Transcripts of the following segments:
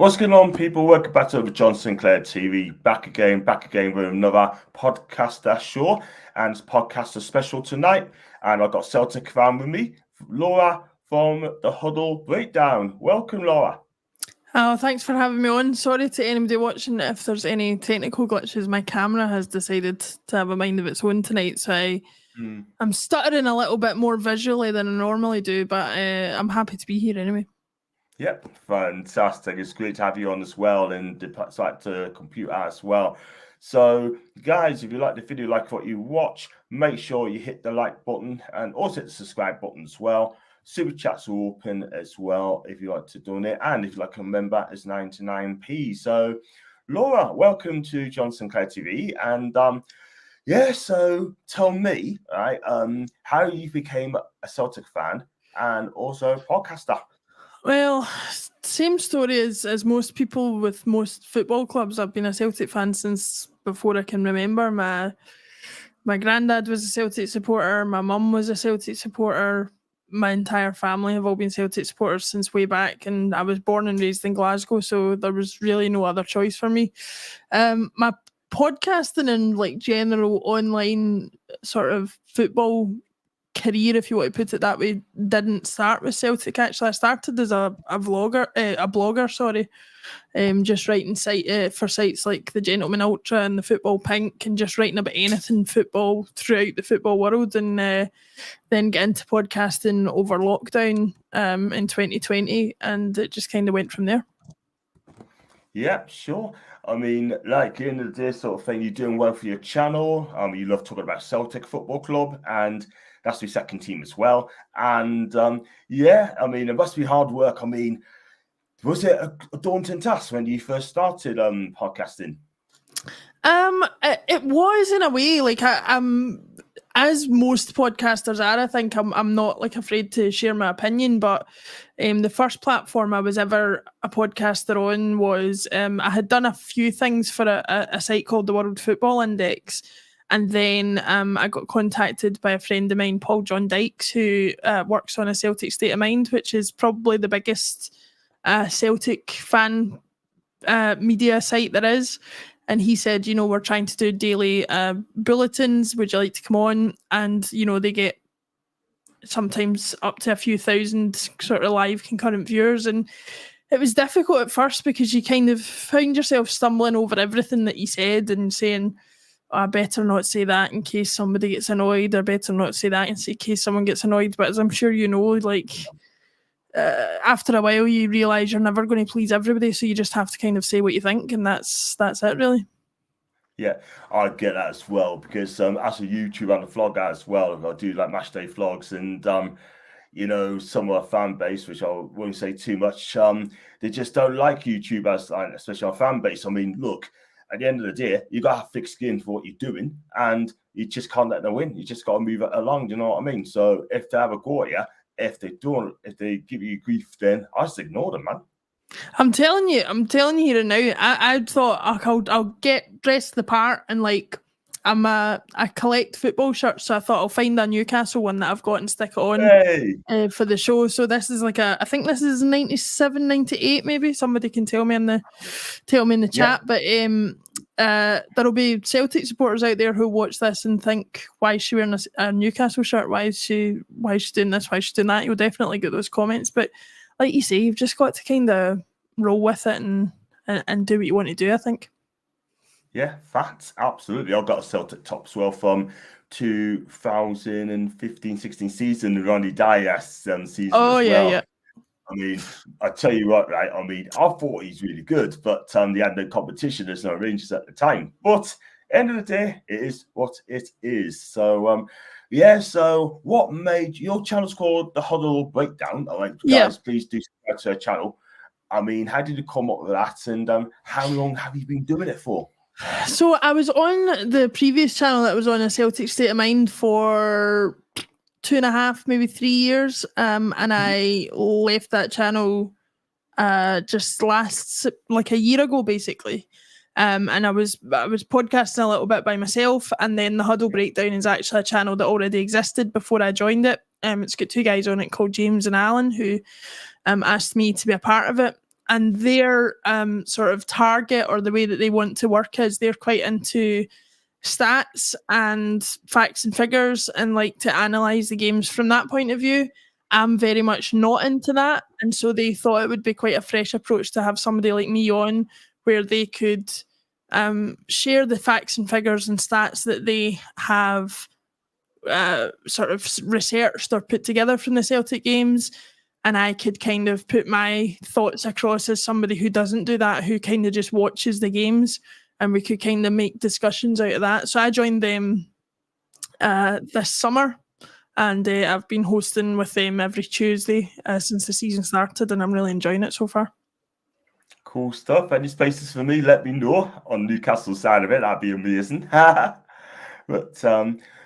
What's going on, people? Welcome back to John Sinclair TV. Back again with another podcaster show, and it's podcaster special tonight. And I've got Celtic fan with me, Laura from the Huddle Breakdown. Welcome, Laura. Oh, thanks for having me on. Sorry to anybody watching if there's any technical glitches. My camera has decided to have a mind of its own tonight, so I'm stuttering a little bit more visually than I normally do, but I'm happy to be here anyway. Yep, fantastic. It's great to have you on as well, and the computer as well. So, guys, if you like the video, like what you watch, make sure you hit the like button and also hit the subscribe button as well. Super chats are open as well if you like to donate, and if you like a member, it's 99p. So, Laura, welcome to John Sinclair TV, and so tell me, right, how you became a Celtic fan and also a podcaster. Well, same story as most people with most football clubs. I've been a Celtic fan since before I can remember. My granddad was a Celtic supporter. My mum was a Celtic supporter. My entire family have all been Celtic supporters since way back, and I was born and raised in Glasgow, so there was really no other choice for me. My podcasting and like general online sort of football career, if you want to put it that way, didn't start with Celtic. Actually, I started as a blogger, just writing for sites like the Gentleman Ultra and the Football Pink, and just writing about anything football throughout the football world, and then get into podcasting over lockdown in 2020, and it just kind of went from there. Yeah, sure. I mean, like, in the day sort of thing, you're doing well for your channel. You love talking about Celtic Football Club, and that's your second team as well. And I mean, it must be hard work. I mean, was it a daunting task when you first started podcasting? It was, in a way. Like, I'm as most podcasters are, I think I'm not like afraid to share my opinion, but the first platform I was ever a podcaster on was I had done a few things for a site called the World Football Index, and then I got contacted by a friend of mine, Paul John Dykes, who works on a Celtic State of Mind, which is probably the biggest Celtic fan media site there is. And he said, we're trying to do daily bulletins. Would you like to come on? And, they get sometimes up to a few thousand sort of live concurrent viewers. And it was difficult at first because you kind of found yourself stumbling over everything that he said and saying, I better not say that in case somebody gets annoyed, or better not say that in case someone gets annoyed. But as I'm sure you know, like, after a while you realise you're never going to please everybody, so you just have to kind of say what you think, and that's it, really. Yeah, I get that as well, because as a YouTuber and a vlogger as well, I do like MatchDay vlogs, and some of our fan base, which I won't say too much, they just don't like YouTubers, especially our fan base. I mean, look, at the end of the day, you got to have thick skin for what you're doing, and you just can't let them win. You just got to move it along, you know what I mean? So if they have a go at you, if they give you grief, then I just ignore them, man. I'm telling you here now. I thought I'll get dressed the part, and like I collect football shirts, so I thought I'll find a Newcastle one that I've got and stick it on for the show. So this is like I think this is 97, 98 maybe. Somebody can tell me in the chat. But there'll be Celtic supporters out there who watch this and think, why is she wearing a Newcastle shirt? Why is she doing this? Why is she doing that? You'll definitely get those comments. But like you say, you've just got to kind of roll with it and do what you want to do, I think. Yeah, facts, absolutely. I've got a Celtic top as well from 2015-16 season, the Ronnie Dias season as well. Yeah. I mean, I tell you what, right? I mean, I thought he's really good, but they had no competition. There's no Rangers at the time. But end of the day, it is what it is. So, so what made your channel's called The Huddle Breakdown? Guys, please do subscribe to our channel. I mean, how did you come up with that, and how long have you been doing it for? So I was on the previous channel that was on a Celtic State of Mind for 2.5, maybe 3 years, and I left that channel just like a year ago, basically. And I was podcasting a little bit by myself, and then the Huddle Breakdown is actually a channel that already existed before I joined it. It's got two guys on it called James and Alan who asked me to be a part of it. their sort of target, or the way that they want to work, is they're quite into stats and facts and figures and like to analyse the games from that point of view. I'm very much not into that, and so they thought it would be quite a fresh approach to have somebody like me on, where they could share the facts and figures and stats that they have sort of researched or put together from the Celtic games, and I could kind of put my thoughts across as somebody who doesn't do that, who kind of just watches the games, and we could kind of make discussions out of that. So I joined them this summer, and I've been hosting with them every Tuesday since the season started, and I'm really enjoying it so far. Cool stuff. Any spaces for me, let me know on Newcastle side of it. That'd be amazing. But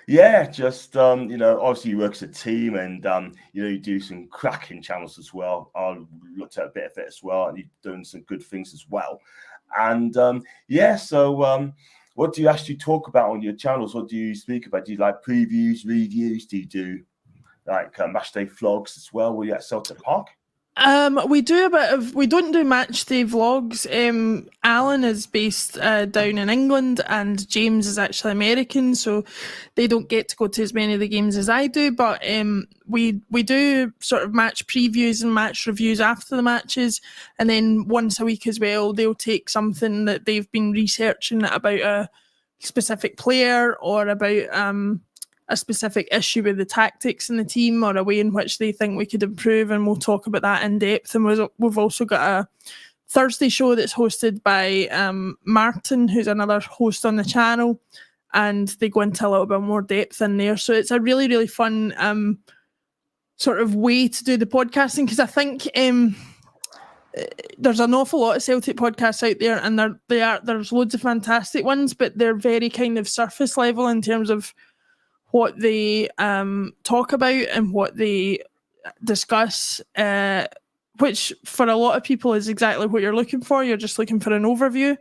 yeah, just obviously you work as a team, and you do some cracking channels as well. I looked at a bit of it as well, and you're doing some good things as well. And so what do you actually talk about on your channels? What do you speak about? Do you like previews, reviews? Do you do like matchday vlogs as well? Were you at Celtic Park? We do a bit of. We don't do matchday vlogs. Alan is based down in England, and James is actually American, so they don't get to go to as many of the games as I do. But we do sort of match previews and match reviews after the matches, and then once a week as well, they'll take something that they've been researching about a specific player, or about a specific issue with the tactics in the team, or a way in which they think we could improve, and we'll talk about that in depth. And we've also got a Thursday show that's hosted by Martin, who's another host on the channel, and they go into a little bit more depth in there. So it's a really, really fun sort of way to do the podcasting, because I think there's an awful lot of Celtic podcasts out there, and there's loads of fantastic ones, but they're very kind of surface level in terms of what they talk about and what they discuss, which for a lot of people is exactly what you're looking for. You're just looking for an overview.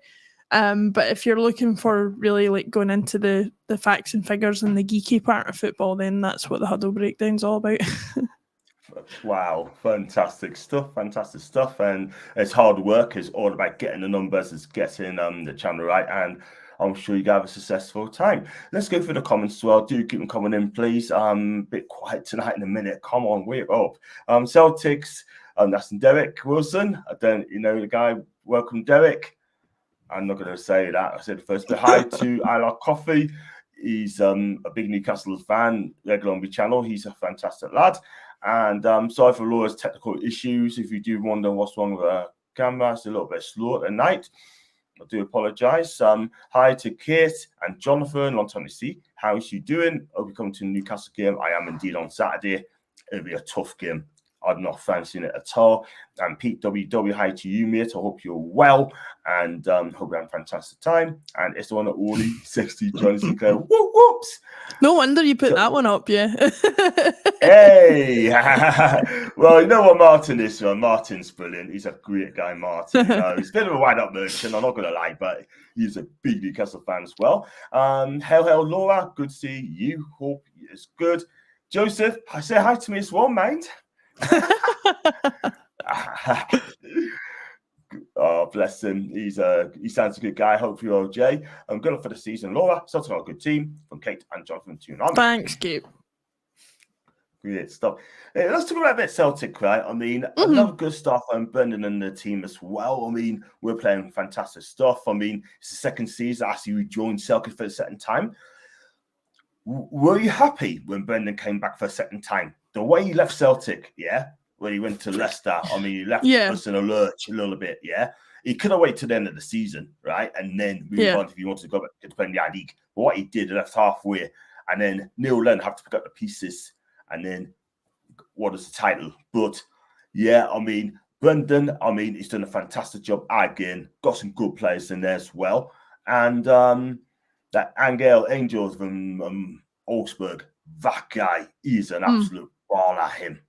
But if you're looking for really like going into the facts and figures and the geeky part of football, then that's what the Huddle Breakdown's all about. Wow, fantastic stuff. And it's hard work. It's all about getting the numbers, it's getting the channel right, and I'm sure you have a successful time. Let's go through the comments as well. Do keep them coming in, please. Bit quiet tonight in a minute. Come on, we're up. Celtics, that's Derek Wilson. I don't, the guy. Welcome, Derek. I'm not going to say that. I said first, but hi to I Love Coffee. He's a big Newcastle fan, regular on the channel. He's a fantastic lad. And sorry for Laura's technical issues. If you do wonder what's wrong with the camera, it's a little bit slow at night. I do apologise. Hi to Kate and Jonathan. Long time to see. How's you doing? Hope you come to the Newcastle game. I am indeed on Saturday. It'll be a tough game. I'm not fancying it at all. And Pete WW, hi to you, mate. I hope you're well, and hope you have a fantastic time. And it's the one at Orly, 60 Johnny Sinclair. Whoops! No wonder you put that one up, yeah. Hey! Well, you know what Martin is? Martin's brilliant. He's a great guy, Martin. He's a bit of a wind-up merchant, I'm not going to lie, but he's a big Newcastle fan as well. Hell, Laura, good to see you. Hope it's good. Joseph, say hi to me as well, mind. Oh, bless him. He sounds a good guy. Hopefully, OJ. I'm good for the season. Laura, Celtic are a good team. From Kate and Jonathan to you. Thanks, Kate. Great stuff. Let's talk about a bit Celtic, right? I mean, another good stuff. And Brendan and the team as well. I mean, we're playing fantastic stuff. I mean, it's the second season. Actually, we joined Celtic for the second time. Were you happy when Brendan came back for a second time? The way he left Celtic, yeah, when he went to Leicester, I mean, he left us in a lurch a little bit, yeah. He could have waited to the end of the season, right, and then move on if he wanted to go back to the Premier League. But what he did, he left halfway, and then Neil Lennon had to pick up the pieces, and then what is the title? But yeah, I mean, Brendan, he's done a fantastic job again. Got some good players in there as well, and that Angel from Augsburg, that guy is an absolute baller. Him.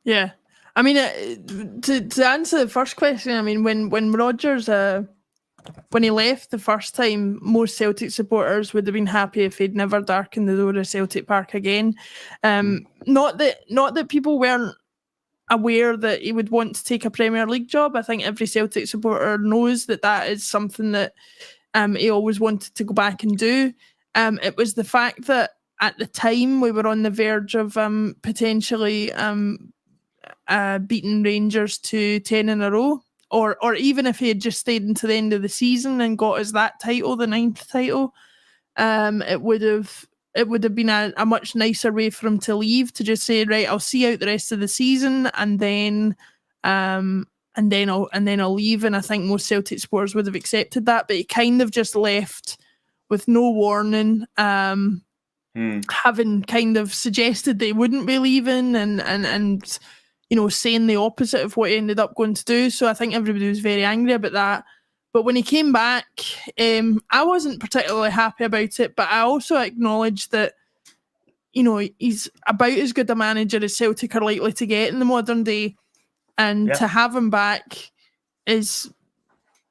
Yeah. I mean, to answer the first question, I mean, when Rodgers, when he left the first time, most Celtic supporters would have been happy if he'd never darkened the door of Celtic Park again. Not that people weren't aware that he would want to take a Premier League job. I think every Celtic supporter knows that is something that he always wanted to go back and do. It was the fact that at the time we were on the verge of potentially beating Rangers to 10 in a row, or even if he had just stayed until the end of the season and got us that title, the 9th title, it would have been a much nicer way for him to leave, to just say, right, I'll see out the rest of the season and then I'll leave. And I think most Celtic supporters would have accepted that, but he kind of just left with no warning, having kind of suggested they wouldn't be leaving and saying the opposite of what he ended up going to do. So I think everybody was very angry about that. But when he came back, I wasn't particularly happy about it, but I also acknowledged that, he's about as good a manager as Celtic are likely to get in the modern day. And to have him back is,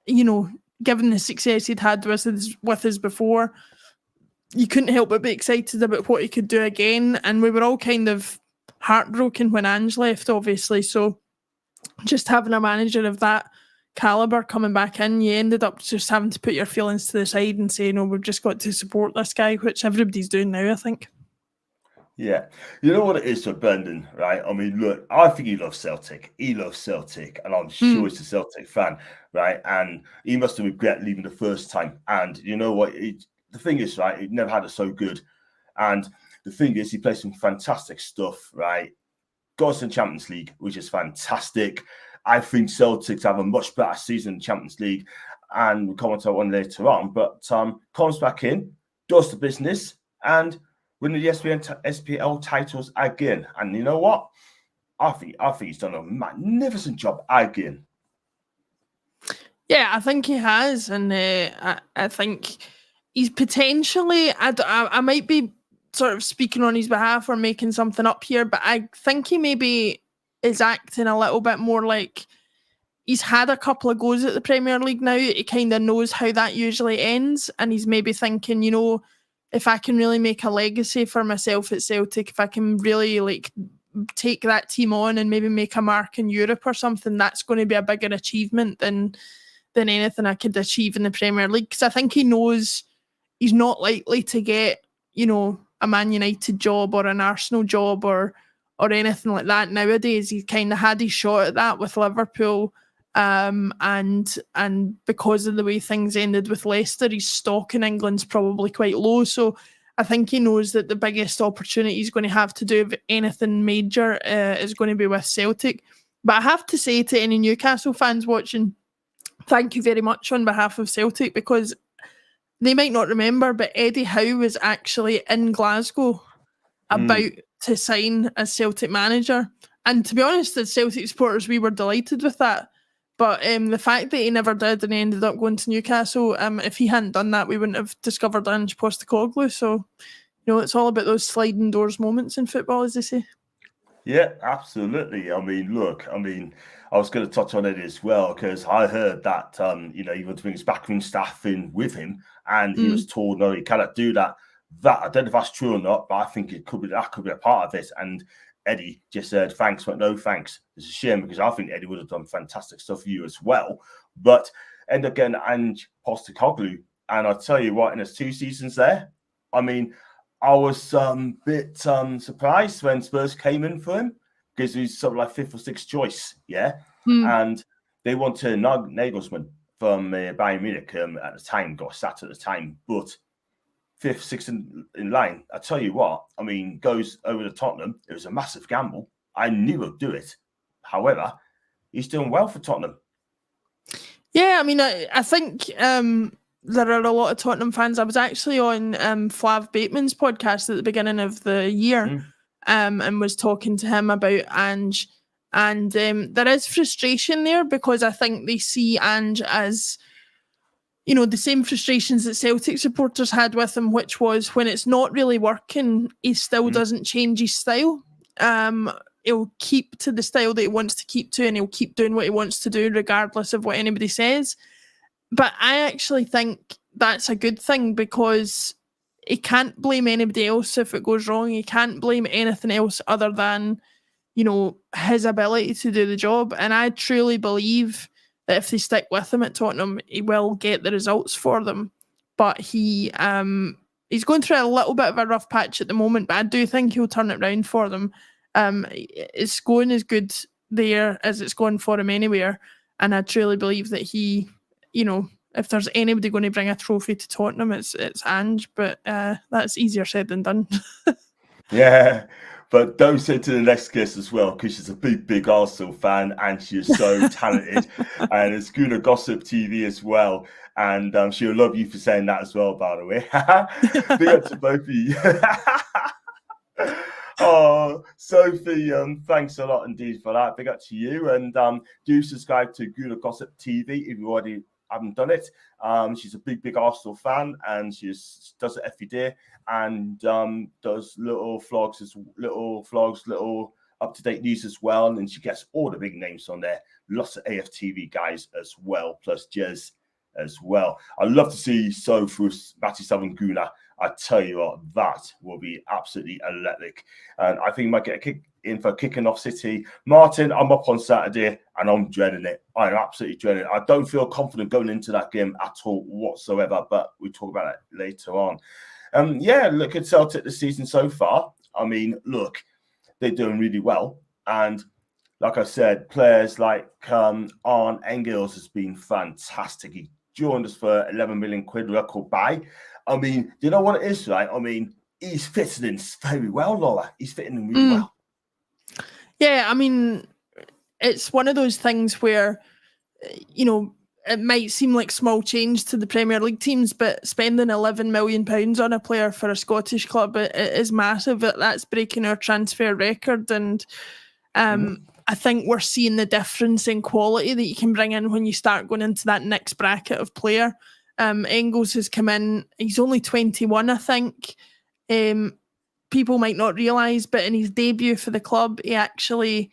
given the success he'd had with us before, you couldn't help but be excited about what he could do again. And we were all kind of heartbroken when Ange left, obviously. So just having a manager of that calibre coming back in, you ended up just having to put your feelings to the side and say, no, we've just got to support this guy, which everybody's doing now, I think. Yeah. You know what it is for Brendan, right? I mean, look, I think he loves Celtic. He loves Celtic, and I'm sure he's a Celtic fan, right? And he must have regret leaving the first time. And you know what? The thing is, right, he never had it so good. And the thing is, he plays some fantastic stuff, right? Got us in Champions League, which is fantastic. I think Celtics have a much better season in Champions League, and we'll comment on one later on. But comes back in, does the business, and win the SPL titles again. And you know what? I think he's done a magnificent job again. Yeah, I think he has, and I think he's potentially. I might be sort of speaking on his behalf or making something up here, but I think he maybe is acting a little bit more like he's had a couple of goes at the Premier League now. He kind of knows how that usually ends, and he's maybe thinking, if I can really make a legacy for myself at Celtic, if I can really take that team on and maybe make a mark in Europe or something, that's going to be a bigger achievement than anything I could achieve in the Premier League. Because I think he knows he's not likely to get, a Man United job or an Arsenal job or anything like that nowadays. He kind of had his shot at that with Liverpool. And because of the way things ended with Leicester, his stock in England's probably quite low. So I think he knows that the biggest opportunity he's going to have to do anything major is going to be with Celtic. But I have to say to any Newcastle fans watching, thank you very much on behalf of Celtic, because they might not remember, but Eddie Howe was actually in Glasgow about to sign as Celtic manager. And to be honest, as Celtic supporters, we were delighted with that. But the fact that he never did and he ended up going to Newcastle, if he hadn't done that, we wouldn't have discovered Ange Postecoglou. So, it's all about those sliding doors moments in football, as they say. Yeah, absolutely. I was going to touch on it as well, because I heard that, he wanted to bring his backroom staff in with him, and he was told, no, he cannot do that. I don't know if that's true or not, but I think that could be a part of it. And Eddie just said, thanks, but no thanks. It's a shame, because I think Eddie would have done fantastic stuff for you as well. But end up getting Ange Postecoglou, and I'll tell you what, in his 2 seasons there, I was a bit surprised when Spurs came in for him, because he's sort of like 5th or 6th choice, yeah? And they wanted Nagelsmann from Bayern Munich at the time, got sacked at the time, but 5th, 6th in line. I tell you what, goes over to Tottenham. It was a massive gamble. I knew he'd do it. However, he's doing well for Tottenham. Yeah, I think there are a lot of Tottenham fans. I was actually on Flav Bateman's podcast at the beginning of the year and was talking to him about Ange. And there is frustration there, because I think they see Ange as, the same frustrations that Celtic supporters had with him, which was when it's not really working, he still doesn't change his style. He'll keep to the style that he wants to keep to, and he'll keep doing what he wants to do regardless of what anybody says. But I actually think that's a good thing, because he can't blame anybody else if it goes wrong. He can't blame anything else other than his ability to do the job. And I truly believe that if they stick with him at Tottenham, he will get the results for them. But he's going through a little bit of a rough patch at the moment, but I do think he'll turn it round for them. It's going as good there as it's going for him anywhere. And I truly believe that he, if there's anybody going to bring a trophy to Tottenham, it's Ange, but that's easier said than done. Yeah, but don't say to the next guest as well, because she's a big Arsenal fan and she is so talented. And it's Guna Gossip TV as well. And she'll love you for saying that as well, by the way. Big up to both of you. Oh, Sophie, thanks a lot indeed for that. Big up to you. And do subscribe to Guna Gossip TV if you already haven't done it. She's a big Arsenal fan, and she does it every day, and does little vlogs, little up-to-date news as well. And she gets all the big names on there. Lots of AFTV guys as well, plus Jez as well. I'd love to see Sophie Matty Southern Guna. I tell you what, that will be absolutely electric. And I think we might get a kick in for kicking off City. Martin, I'm up on Saturday and I'm dreading it. I'm absolutely dreading it. I don't feel confident going into that game at all whatsoever, but we'll talk about it later on. Look at Celtic this season so far. I mean, look, they're doing really well. And like I said, players like Arne Engels has been fantastic. He joined us for 11 million quid record buy. I mean, you know what it is, right? I mean, he's fitting in very well, Laura. He's fitting in really well. Yeah, I mean, it's one of those things where, it might seem like small change to the Premier League teams, but spending £11 million on a player for a Scottish club, it is massive. That's breaking our transfer record. And I think we're seeing the difference in quality that you can bring in when you start going into that next bracket of player. Engels has come in. He's only 21, I think. People might not realise, but in his debut for the club, he actually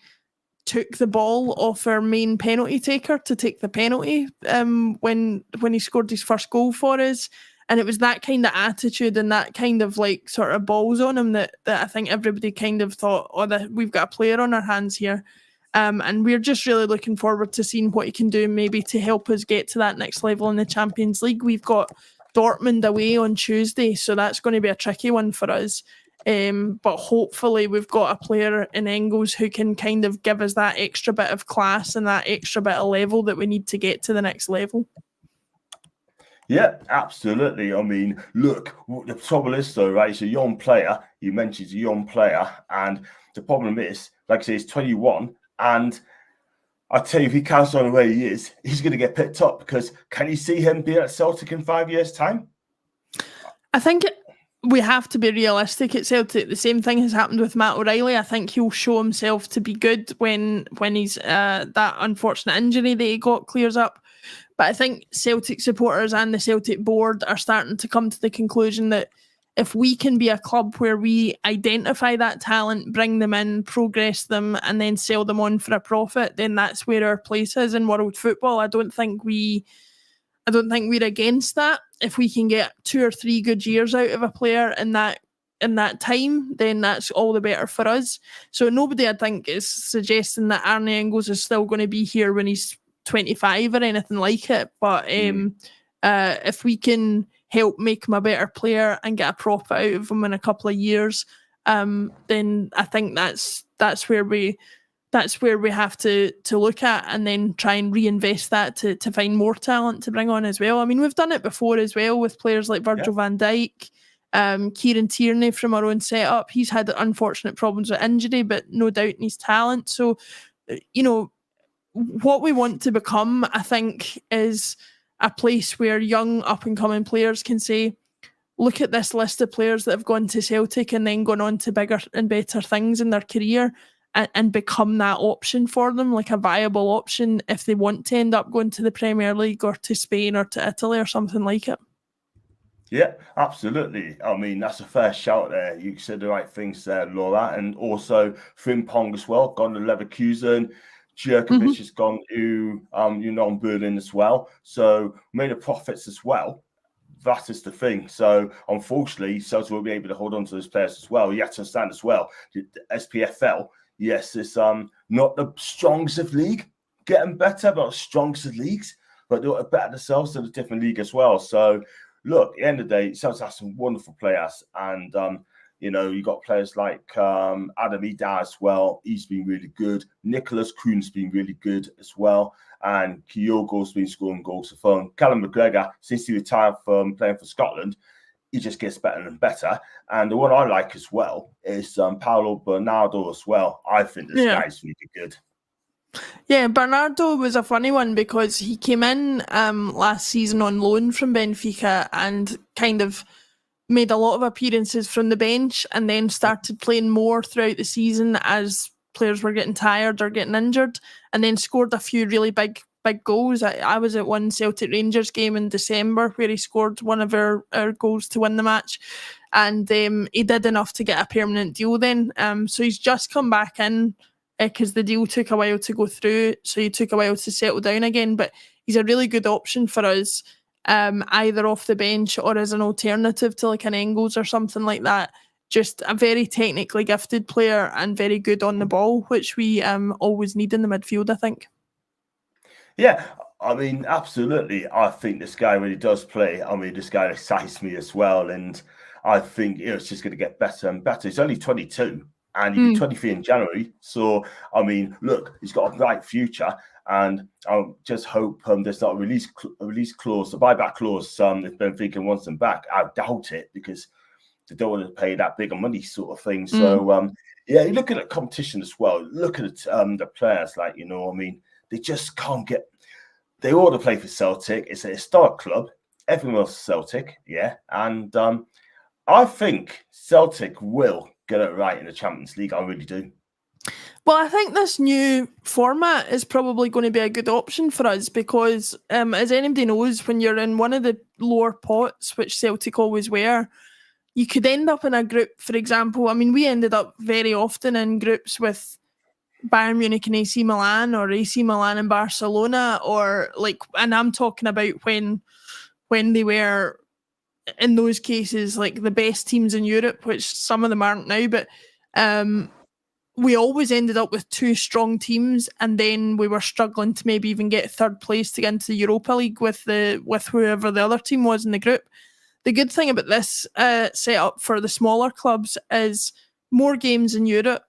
took the ball off our main penalty taker to take the penalty when he scored his first goal for us. And it was that kind of attitude and that kind of sort of balls on him that I think everybody kind of thought, we've got a player on our hands here. And we're just really looking forward to seeing what he can do maybe to help us get to that next level in the Champions League. We've got Dortmund away on Tuesday, so that's going to be a tricky one for us. But hopefully we've got a player in Engels who can kind of give us that extra bit of class and that extra bit of level that we need to get to the next level. Yeah, absolutely. I mean, look, the trouble is though, right? He's a young player. You mentioned he's a young player, and the problem is, like I say, he's 21, and I tell you, if he carries on the way he is, he's going to get picked up, because can you see him being at Celtic in 5 years' time? I think we have to be realistic at Celtic. The same thing has happened with Matt O'Reilly. I think he'll show himself to be good when he's that unfortunate injury that he got clears up. But I think Celtic supporters and the Celtic board are starting to come to the conclusion that if we can be a club where we identify that talent, bring them in, progress them, and then sell them on for a profit, then that's where our place is in world football. I don't think we're against that. If we can get 2 or 3 good years out of a player in that time, then that's all the better for us. So nobody, I think, is suggesting that Arne Engels is still going to be here when he's 25 or anything like it. But if we can help make him a better player and get a profit out of him in a couple of years, then I think that's where we have to look at, and then try and reinvest that to find more talent to bring on as well. I mean, we've done it before as well with players like Virgil van Dijk, Kieran Tierney from our own setup. He's had unfortunate problems with injury, but no doubt in his talent. So, what we want to become, I think, is a place where young up-and-coming players can say, look at this list of players that have gone to Celtic and then gone on to bigger and better things in their career, and become that option for them, like a viable option if they want to end up going to the Premier League or to Spain or to Italy or something like it. Yeah, absolutely. I mean, that's a fair shout there. You said the right things there, Laura. And also Frimpong as well, gone to Leverkusen. Djurkovic has gone to Berlin as well. So made a profits as well. That is the thing. So unfortunately, Celtic will be able to hold on to those players as well. You have to understand as well, the SPFL, Yes, it's not the strongest of league, getting better, but strongest of leagues, but they're better themselves in a different league as well. So, look, at the end of the day, Celtic has some wonderful players, and you got players like Adam Ida as well. He's been really good. Nicholas Kuhn's been really good as well. And Kyogo's been scoring goals for fun. Callum McGregor, since he retired from playing for Scotland, he just gets better and better. And the one I like as well is Paolo Bernardo as well. I think this guy's really good. Yeah, Bernardo was a funny one because he came in last season on loan from Benfica and kind of made a lot of appearances from the bench and then started playing more throughout the season as players were getting tired or getting injured, and then scored a few really big goals. I was at one Celtic Rangers game in December where he scored one of our goals to win the match, and he did enough to get a permanent deal then. So he's just come back in because the deal took a while to go through, so he took a while to settle down again, but he's a really good option for us, either off the bench or as an alternative to like an Engels or something like that. Just a very technically gifted player and very good on the ball, which we always need in the midfield, I think. Yeah, I mean, absolutely. I think this guy, when he does play, this guy excites me as well. And I think it's just going to get better and better. He's only 22 and he'll be 23 in January. So, look, he's got a bright future. And I just hope there's not a release clause, a buyback clause if Benfica wants them back. I doubt it because they don't want to pay that big of money sort of thing. So, you look at the competition as well. Look at the players, they just can't get. They ought to play for Celtic. It's a historic club. Everyone loves Celtic, yeah. And I think Celtic will get it right in the Champions League. I really do. Well, I think this new format is probably going to be a good option for us because, as anybody knows, when you're in one of the lower pots, which Celtic always were, you could end up in a group, for example. We ended up very often in groups with Bayern Munich and AC Milan, or AC Milan and Barcelona, and I'm talking about when they were in those cases like the best teams in Europe, which some of them aren't now, but we always ended up with two strong teams, and then we were struggling to maybe even get third place to get into the Europa League with whoever the other team was in the group. The good thing about this setup for the smaller clubs is more games in Europe,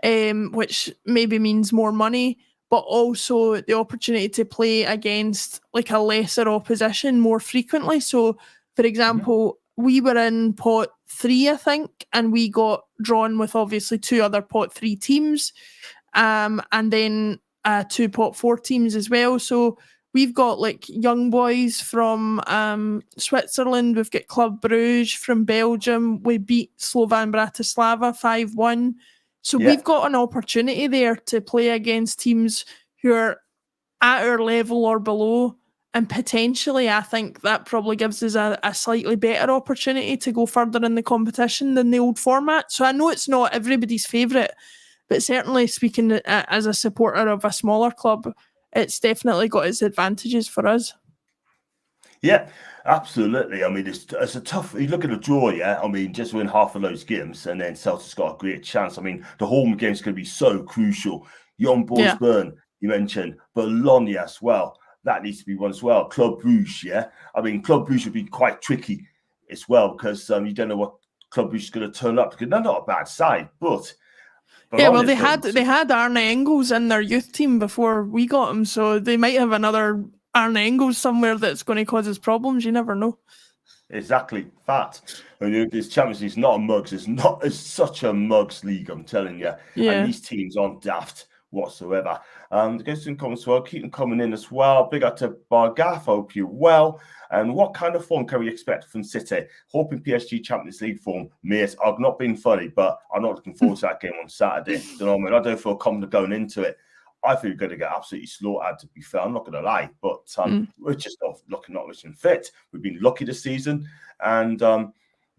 which maybe means more money, but also the opportunity to play against like a lesser opposition more frequently. So, for example, we were in pot 3, I think, and we got drawn with obviously 2 other pot 3 teams, and then 2 pot 4 teams as well. So we've got like young boys from Switzerland. We've got Club Bruges from Belgium. We beat Slovan Bratislava 5-1. So we've got an opportunity there to play against teams who are at our level or below. And potentially, I think that probably gives us a slightly better opportunity to go further in the competition than the old format. So I know it's not everybody's favourite, but certainly speaking as a supporter of a smaller club, it's definitely got its advantages for us. Yeah, absolutely. It's a tough. You look at the draw, yeah. Just win half of those games, and then Celtic's got a great chance. The home game's going to be so crucial. Young Boys Burn, you mentioned, Bologna as well. That needs to be one as well. Club Bruges, yeah. Club Bruges would be quite tricky as well because you don't know what Club Bruges is going to turn up because they're not a bad side, but. They had Arne Engels in their youth team before we got him, so they might have another Arne Engels somewhere that's going to cause us problems. You never know. Exactly, fact. This Champions League is not a mugs. It's such a mugs league. I'm telling you. Yeah. And these teams aren't daft whatsoever. The guys in comments as well. Keep them coming in as well. Big up to Bargath. Hope you're well. And what kind of form can we expect from City? Hoping PSG Champions League form, mate. I've not been funny, but I'm not looking forward to that game on Saturday. I don't feel confident going into it. I think we're going to get absolutely slaughtered, to be fair. I'm not going to lie, but we're just not looking fit. We've been lucky this season, and we're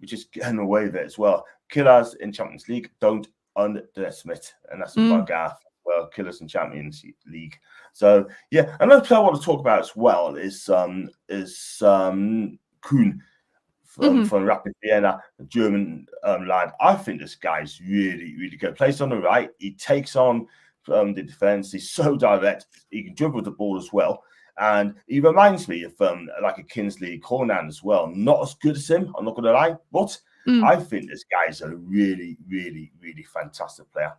just getting away with it as well. Killers in Champions League, don't underestimate, and that's by Garth. Well, Killers in Champions League. So yeah, another player I want to talk about as well is Kuhn from Rapid Vienna, the German lad. I think this guy's really, really good. Plays on the right. He takes on the defense. He's so direct. He can dribble the ball as well. And he reminds me of like a Kingsley Conan as well. Not as good as him, I'm not going to lie. But I think this guy's a really, really, really fantastic player.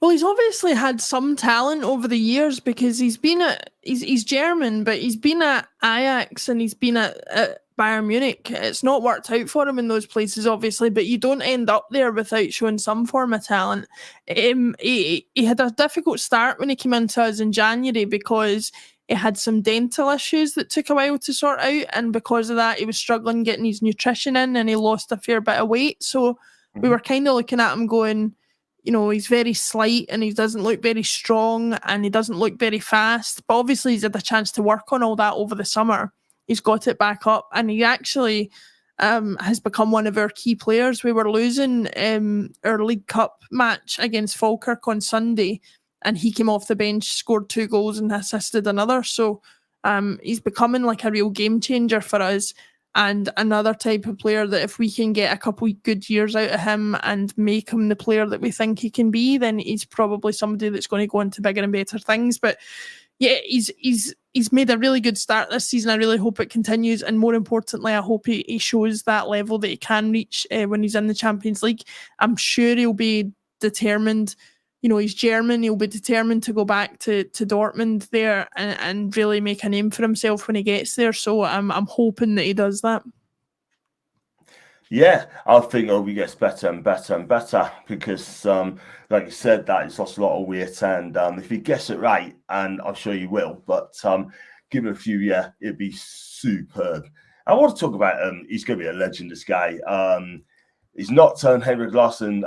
Well, he's obviously had some talent over the years because he's German, but he's been at Ajax and he's been at Bayern Munich. It's not worked out for him in those places, obviously, but you don't end up there without showing some form of talent. He had a difficult start when he came into us in January because he had some dental issues that took a while to sort out, and because of that, he was struggling getting his nutrition in and he lost a fair bit of weight. So we were kind of looking at him going, you know, he's very slight and he doesn't look very strong and he doesn't look very fast. But obviously he's had a chance to work on all that over the summer. He's got it back up and he actually has become one of our key players. We were losing our League Cup match against Falkirk on Sunday and he came off the bench, scored 2 goals and assisted another. So he's becoming like a real game changer for us. And another type of player that if we can get a couple of good years out of him and make him the player that we think he can be, then he's probably somebody that's going to go into bigger and better things. But yeah, he's made a really good start this season. I really hope it continues. And more importantly, I hope he shows that level that he can reach when he's in the Champions League. I'm sure he'll be determined. You know, he's German. He'll be determined to go back to Dortmund there and really make a name for himself when he gets there. So I'm hoping that he does that. Yeah, I think he gets better and better and better because, like you said, that he's lost a lot of weight, and if he gets it right, and I'm sure he will, but give him a few years, it'd be superb. I want to talk about he's going to be a legend. This guy, he's not Henrik Larsson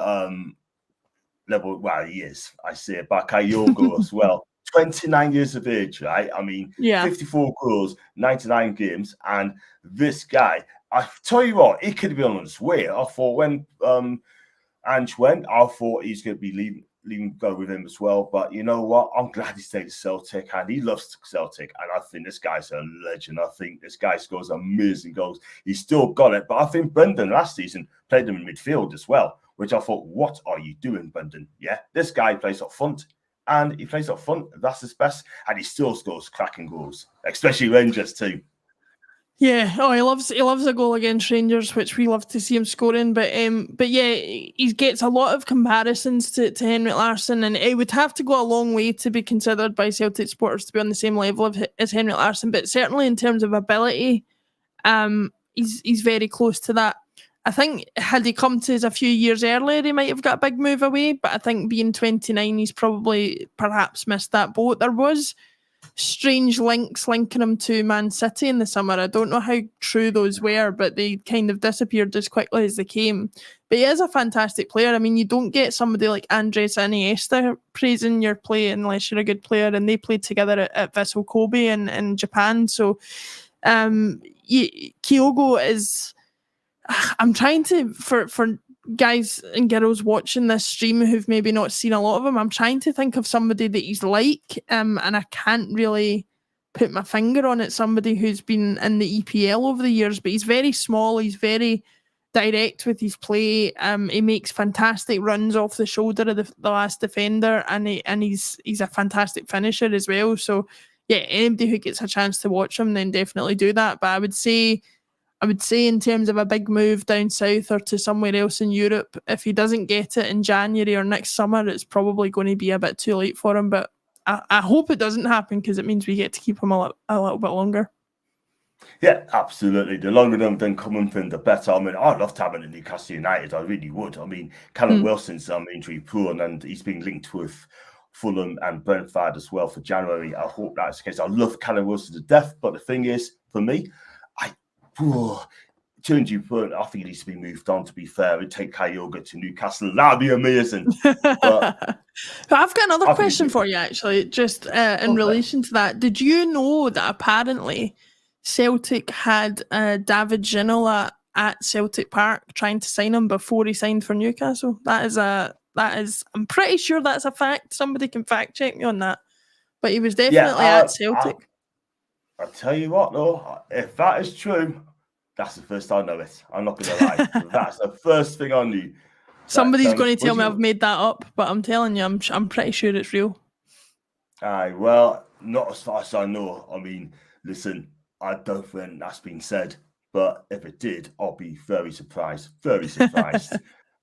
level. Well, he is. I see it. Bakayoko as well. 29 years of age, right? I mean, 54 goals, 99 games, and this guy. I tell you what, he could be on his way. I thought when Ange went, I thought he's going to be leaving go with him as well. But you know what? I'm glad he stayed at Celtic, and he loves Celtic. And I think this guy's a legend. I think this guy scores amazing goals. He's still got it. But I think Brendan last season played him in midfield as well, which I thought, what are you doing, Brendan? Yeah, this guy plays up front. And he plays up front. That's his best. And he still scores cracking goals, especially Rangers too. Yeah, he loves a goal against Rangers, which we love to see him scoring. But yeah, he gets a lot of comparisons to Henrik Larsson, and it would have to go a long way to be considered by Celtic supporters to be on the same level as Henrik Larsson. But certainly in terms of ability, he's very close to that. I think had he come to us a few years earlier, he might have got a big move away. But I think being 29, he's probably perhaps missed that boat. There was strange links linking him to Man City in the summer. I don't know how true those were, but they kind of disappeared as quickly as they came. But he is a fantastic player. I mean, you don't get somebody like Andres Iniesta praising your play unless you're a good player, and they played together at Vissel Kobe in Japan. So Kyogo is... I'm trying to, for guys and girls watching this stream who've maybe not seen a lot of him, I'm trying to think of somebody that he's like, and I can't really put my finger on it. Somebody who's been in the EPL over the years, but he's very small, he's very direct with his play. He makes fantastic runs off the shoulder of the last defender, and he's a fantastic finisher as well. So yeah, anybody who gets a chance to watch him, then definitely do that. But I would say in terms of a big move down south or to somewhere else in Europe, if he doesn't get it in January or next summer, it's probably going to be a bit too late for him. But I hope it doesn't happen because it means we get to keep him a little bit longer. Yeah, absolutely. The longer than coming from, the better. I mean, I'd love to have him in Newcastle United. I really would. I mean, Callum Wilson's injury prone, and he's been linked with Fulham and Brentford as well for January. I hope that's the case. I love Callum Wilson to death, but the thing is, for me, I think he needs to be moved on, to be fair, and take Kyogo to Newcastle. That'd be amazing. But I've got another question for you, actually, just in relation to that. Did you know that apparently Celtic had David Ginola at Celtic Park trying to sign him before he signed for Newcastle? That is, I'm pretty sure that's a fact. Somebody can fact check me on that. But he was definitely at Celtic. I'll tell you what, though, if that is true, That's the first I know it. I'm not going to lie. That's the first thing I knew. Somebody's going to tell me I've made that up, but I'm telling you, I'm pretty sure it's real. Aye, well, not as far as I know. I mean, listen, I don't think that's been said, but if it did, I'll be very surprised. Very surprised.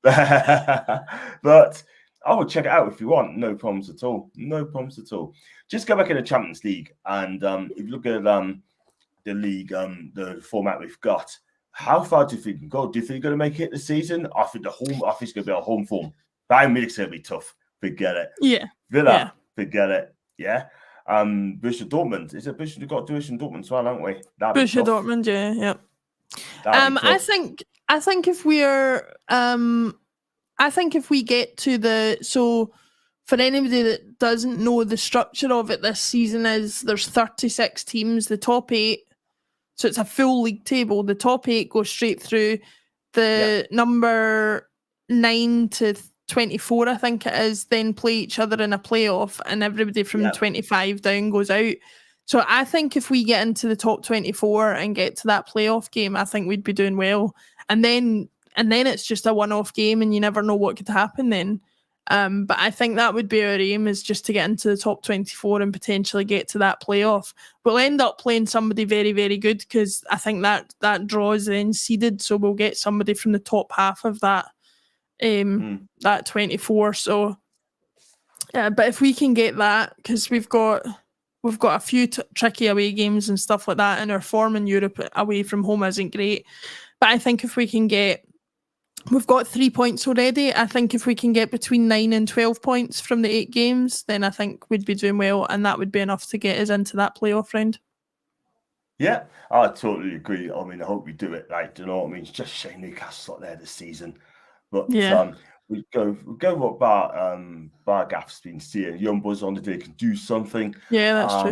But I will check it out if you want. No problems at all. No problems at all. Just go back in the Champions League, and if you look at the league, the format we've got, how far do you think you can go? Do you think you're going to make it this season? I think it's going to be a home form. Bayern Munich's going to be tough. Forget it. Yeah. Villa, forget it. Yeah. Borussia Dortmund. Is it Borussia? We've got Borussia Dortmund as well, haven't we? Borussia Dortmund, yeah. I think if we're I think if we get to for anybody that doesn't know, the structure of it this season is there's 36 teams, the top 8. So it's a full league table. The top 8 go straight through. The number 9 to 24, I think it is, then play each other in a playoff, and everybody from 25 down goes out. So I think if we get into the top 24 and get to that playoff game, I think we'd be doing well. And then it's just a one-off game, and you never know what could happen then. But I think that would be our aim, is just to get into the top 24 and potentially get to that playoff. We'll end up playing somebody very, very good, because I think that draw is then seeded, so we'll get somebody from the top half of that that 24. So, but if we can get that, because we've got a few tricky away games and stuff like that, and our form in Europe away from home isn't great. But I think if we can we've got 3 points already. I think if we can get between 9 and 12 points from the 8 games, then I think we'd be doing well, and that would be enough to get us into that playoff round. Yeah, I totally agree. I mean, I hope we do it. Like, do you know what I mean? It's just a shame Newcastle's not there this season. But we go what Bargaff's been seeing. Young boys on the day can do something. Yeah, that's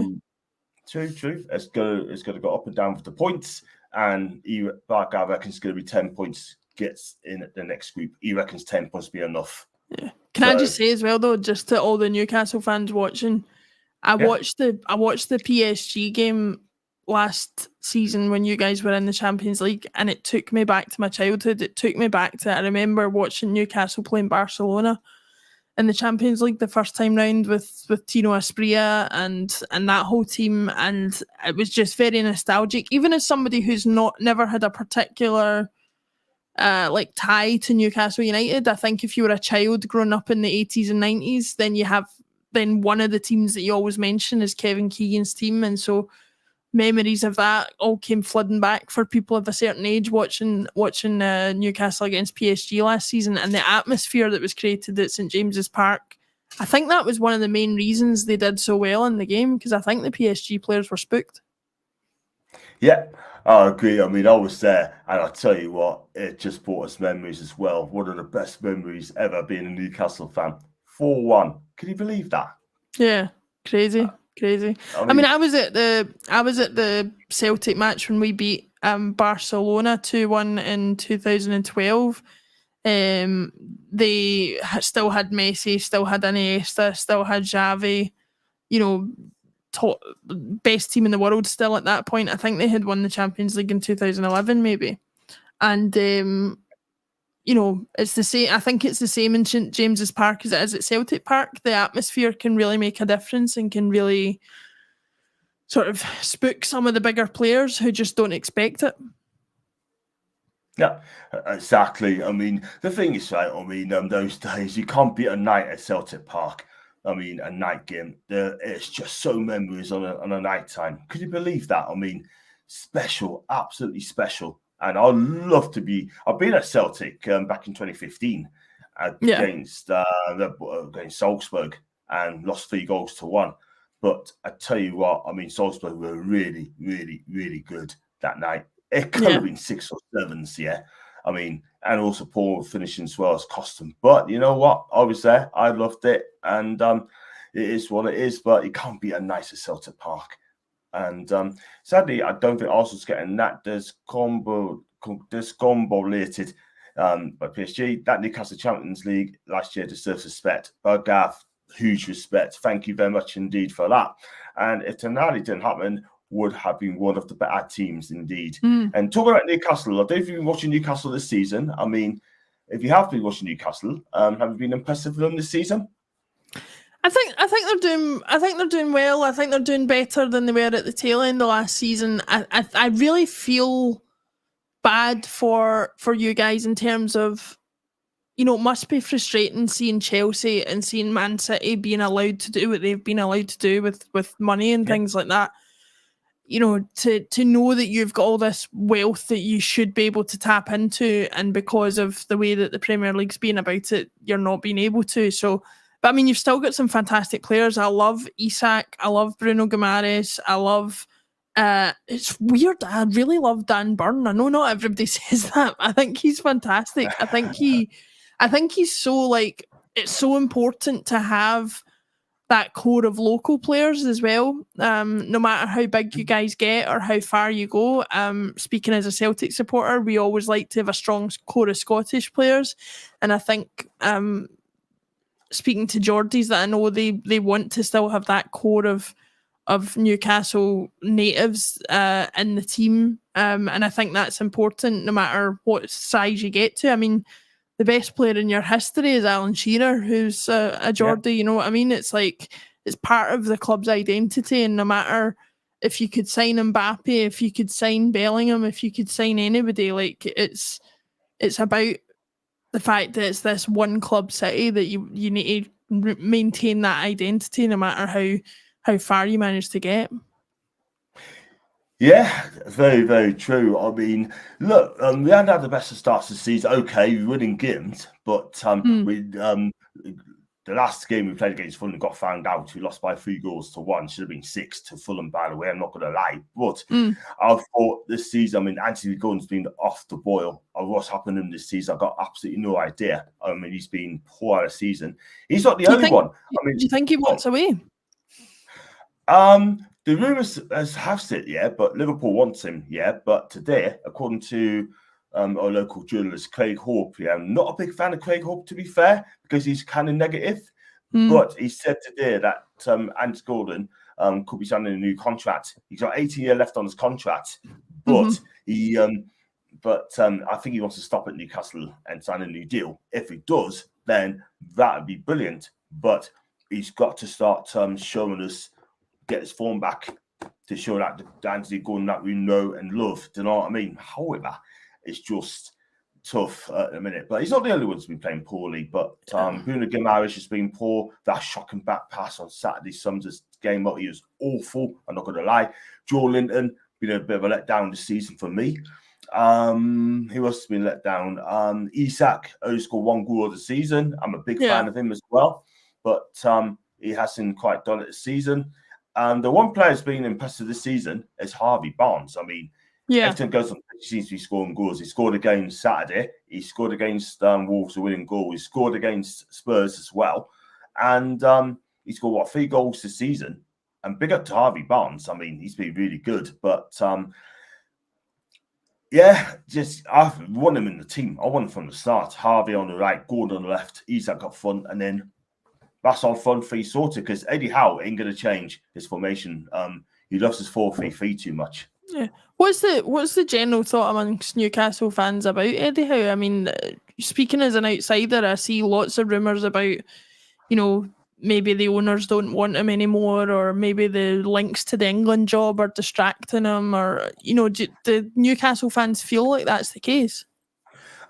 true. True. It's going to go up and down with the points, and Bargaff reckons it's going to be 10 points. Gets in the next group. He reckons 10 points be enough. Yeah. Can I just say as well, though, just to all the Newcastle fans watching, I watched the PSG game last season when you guys were in the Champions League, and it took me back to my childhood. It took me back to, I remember watching Newcastle playing Barcelona in the Champions League the first time round with Tino Asprilla and that whole team, and it was just very nostalgic. Even as somebody who's never had a particular tie to Newcastle United, I think if you were a child growing up in the 80s and 90s, then one of the teams that you always mention is Kevin Keegan's team, and so memories of that all came flooding back for people of a certain age watching Newcastle against PSG last season, and the atmosphere that was created at St James's Park. I think that was one of the main reasons they did so well in the game, because I think the PSG players were spooked. Yeah, I agree. I mean, I was there, and I'll tell you what, it just brought us memories as well. One of the best memories ever being a Newcastle fan. 4-1. Can you believe that? Yeah, crazy. I mean, I was at the Celtic match when we beat Barcelona 2-1 in 2012. They still had Messi, still had Iniesta, still had Xavi. Best team in the world still at that point. I think they had won the Champions League in 2011 maybe. And it's the same. I think it's the same in St James's Park as it is at Celtic Park. The atmosphere can really make a difference and can really sort of spook some of the bigger players who just don't expect it. Yeah, exactly. I mean, the thing is, right, I mean, those days, you can't beat a night at Celtic Park. I mean, a night game. It's just so memories on a night time. Could you believe that? I mean, special, absolutely special. And I'd love to be. I've been at Celtic back in 2015 against Salzburg and lost 3-1. But I tell you what, I mean, Salzburg were really, really, really good that night. It could have been 6 or 7s, yeah. I mean, and also Paul finishing as well as Costum. But you know what? I was there. I loved it. And it is what it is. But it can't be a nicer Celtic Park. And sadly, I don't think Arsenal's getting that discombobulated by PSG. That Newcastle Champions League last year deserves respect. Berggaff, huge respect. Thank you very much indeed for that. And if Tonali didn't happen, would have been one of the better teams indeed. And talking about Newcastle, I don't know if you've been watching Newcastle this season. I mean, if you have been watching Newcastle, have you been impressed with them this season? I think they're doing well. I think they're doing better than they were at the tail end of last season. I really feel bad for you guys in terms of, you know, it must be frustrating seeing Chelsea and seeing Man City being allowed to do what they've been allowed to do with money and things like that. You know, to know that you've got all this wealth that you should be able to tap into, and because of the way that the Premier League's been about it, you're not being able to. So, but I mean, you've still got some fantastic players. I love Isak. I love Bruno Guimaraes. I love. It's weird. I really love Dan Burn. I know not everybody says that. I think he's fantastic. I think he's so, like, it's so important to have that core of local players as well. No matter how big you guys get or how far you go. Speaking as a Celtic supporter, we always like to have a strong core of Scottish players, and I think speaking to Geordies, that I know they want to still have that core of Newcastle natives in the team, and I think that's important no matter what size you get to. I mean, the best player in your history is Alan Shearer, who's a Geordie. You know what I mean? It's like, it's part of the club's identity, and no matter if you could sign Mbappe, if you could sign Bellingham, if you could sign anybody, like, it's about the fact that it's this one club city that you need to maintain that identity no matter how far you manage to get. Yeah, very, very true. I mean, look, we hadn't had the best of starts this season. Okay, we were winning games, but the last game we played against Fulham got found out. We lost by 3-1. Should have been 6 to Fulham, by the way. I'm not going to lie. But I thought this season, I mean, Anthony Gordon's been off the boil. What's happened in this season, I've got absolutely no idea. I mean, he's been poor all season. He's not the only one. I mean, do you think he wants away? The rumours have it, yeah, but Liverpool wants him, yeah. But today, according to our local journalist, Craig Hope, yeah, I'm not a big fan of Craig Hope, to be fair, because he's kind of negative. But he said today that Anthony Gordon could be signing a new contract. He's got 18 years left on his contract, but I think he wants to stop at Newcastle and sign a new deal. If he does, then that would be brilliant. But he's got to start showing us, get his form back to show that the Anthony Gordon that we know and love. Do you know what I mean? However, it's just tough at the minute. But he's not the only one who's been playing poorly. But Bruno Guimaraes has been poor. That shocking back pass on Saturday sums his game up. He was awful. I'm not going to lie. Joe Linton been a bit of a letdown this season for me. Who else has been let down? Isak only scored 1 goal of the season. I'm a big fan of him as well. But he hasn't quite done it this season. The one player who's been impressive this season is Harvey Barnes. I mean, every time he goes on, he seems to be scoring goals. He scored against Saturday. He scored against Wolves, a winning goal. He scored against Spurs as well. And he scored, 3 goals this season? And big up to Harvey Barnes. I mean, he's been really good. But, I've won him in the team. I won him from the start. Harvey on the right, Gordon on the left. Isak up front. And then that's all front 3 sorted, because Eddie Howe ain't going to change his formation. He loves his 4-3-3 too much. Yeah. What's the general thought amongst Newcastle fans about Eddie Howe? I mean, speaking as an outsider, I see lots of rumours about, you know, maybe the owners don't want him anymore, or maybe the links to the England job are distracting him, or, you know, do the Newcastle fans feel like that's the case?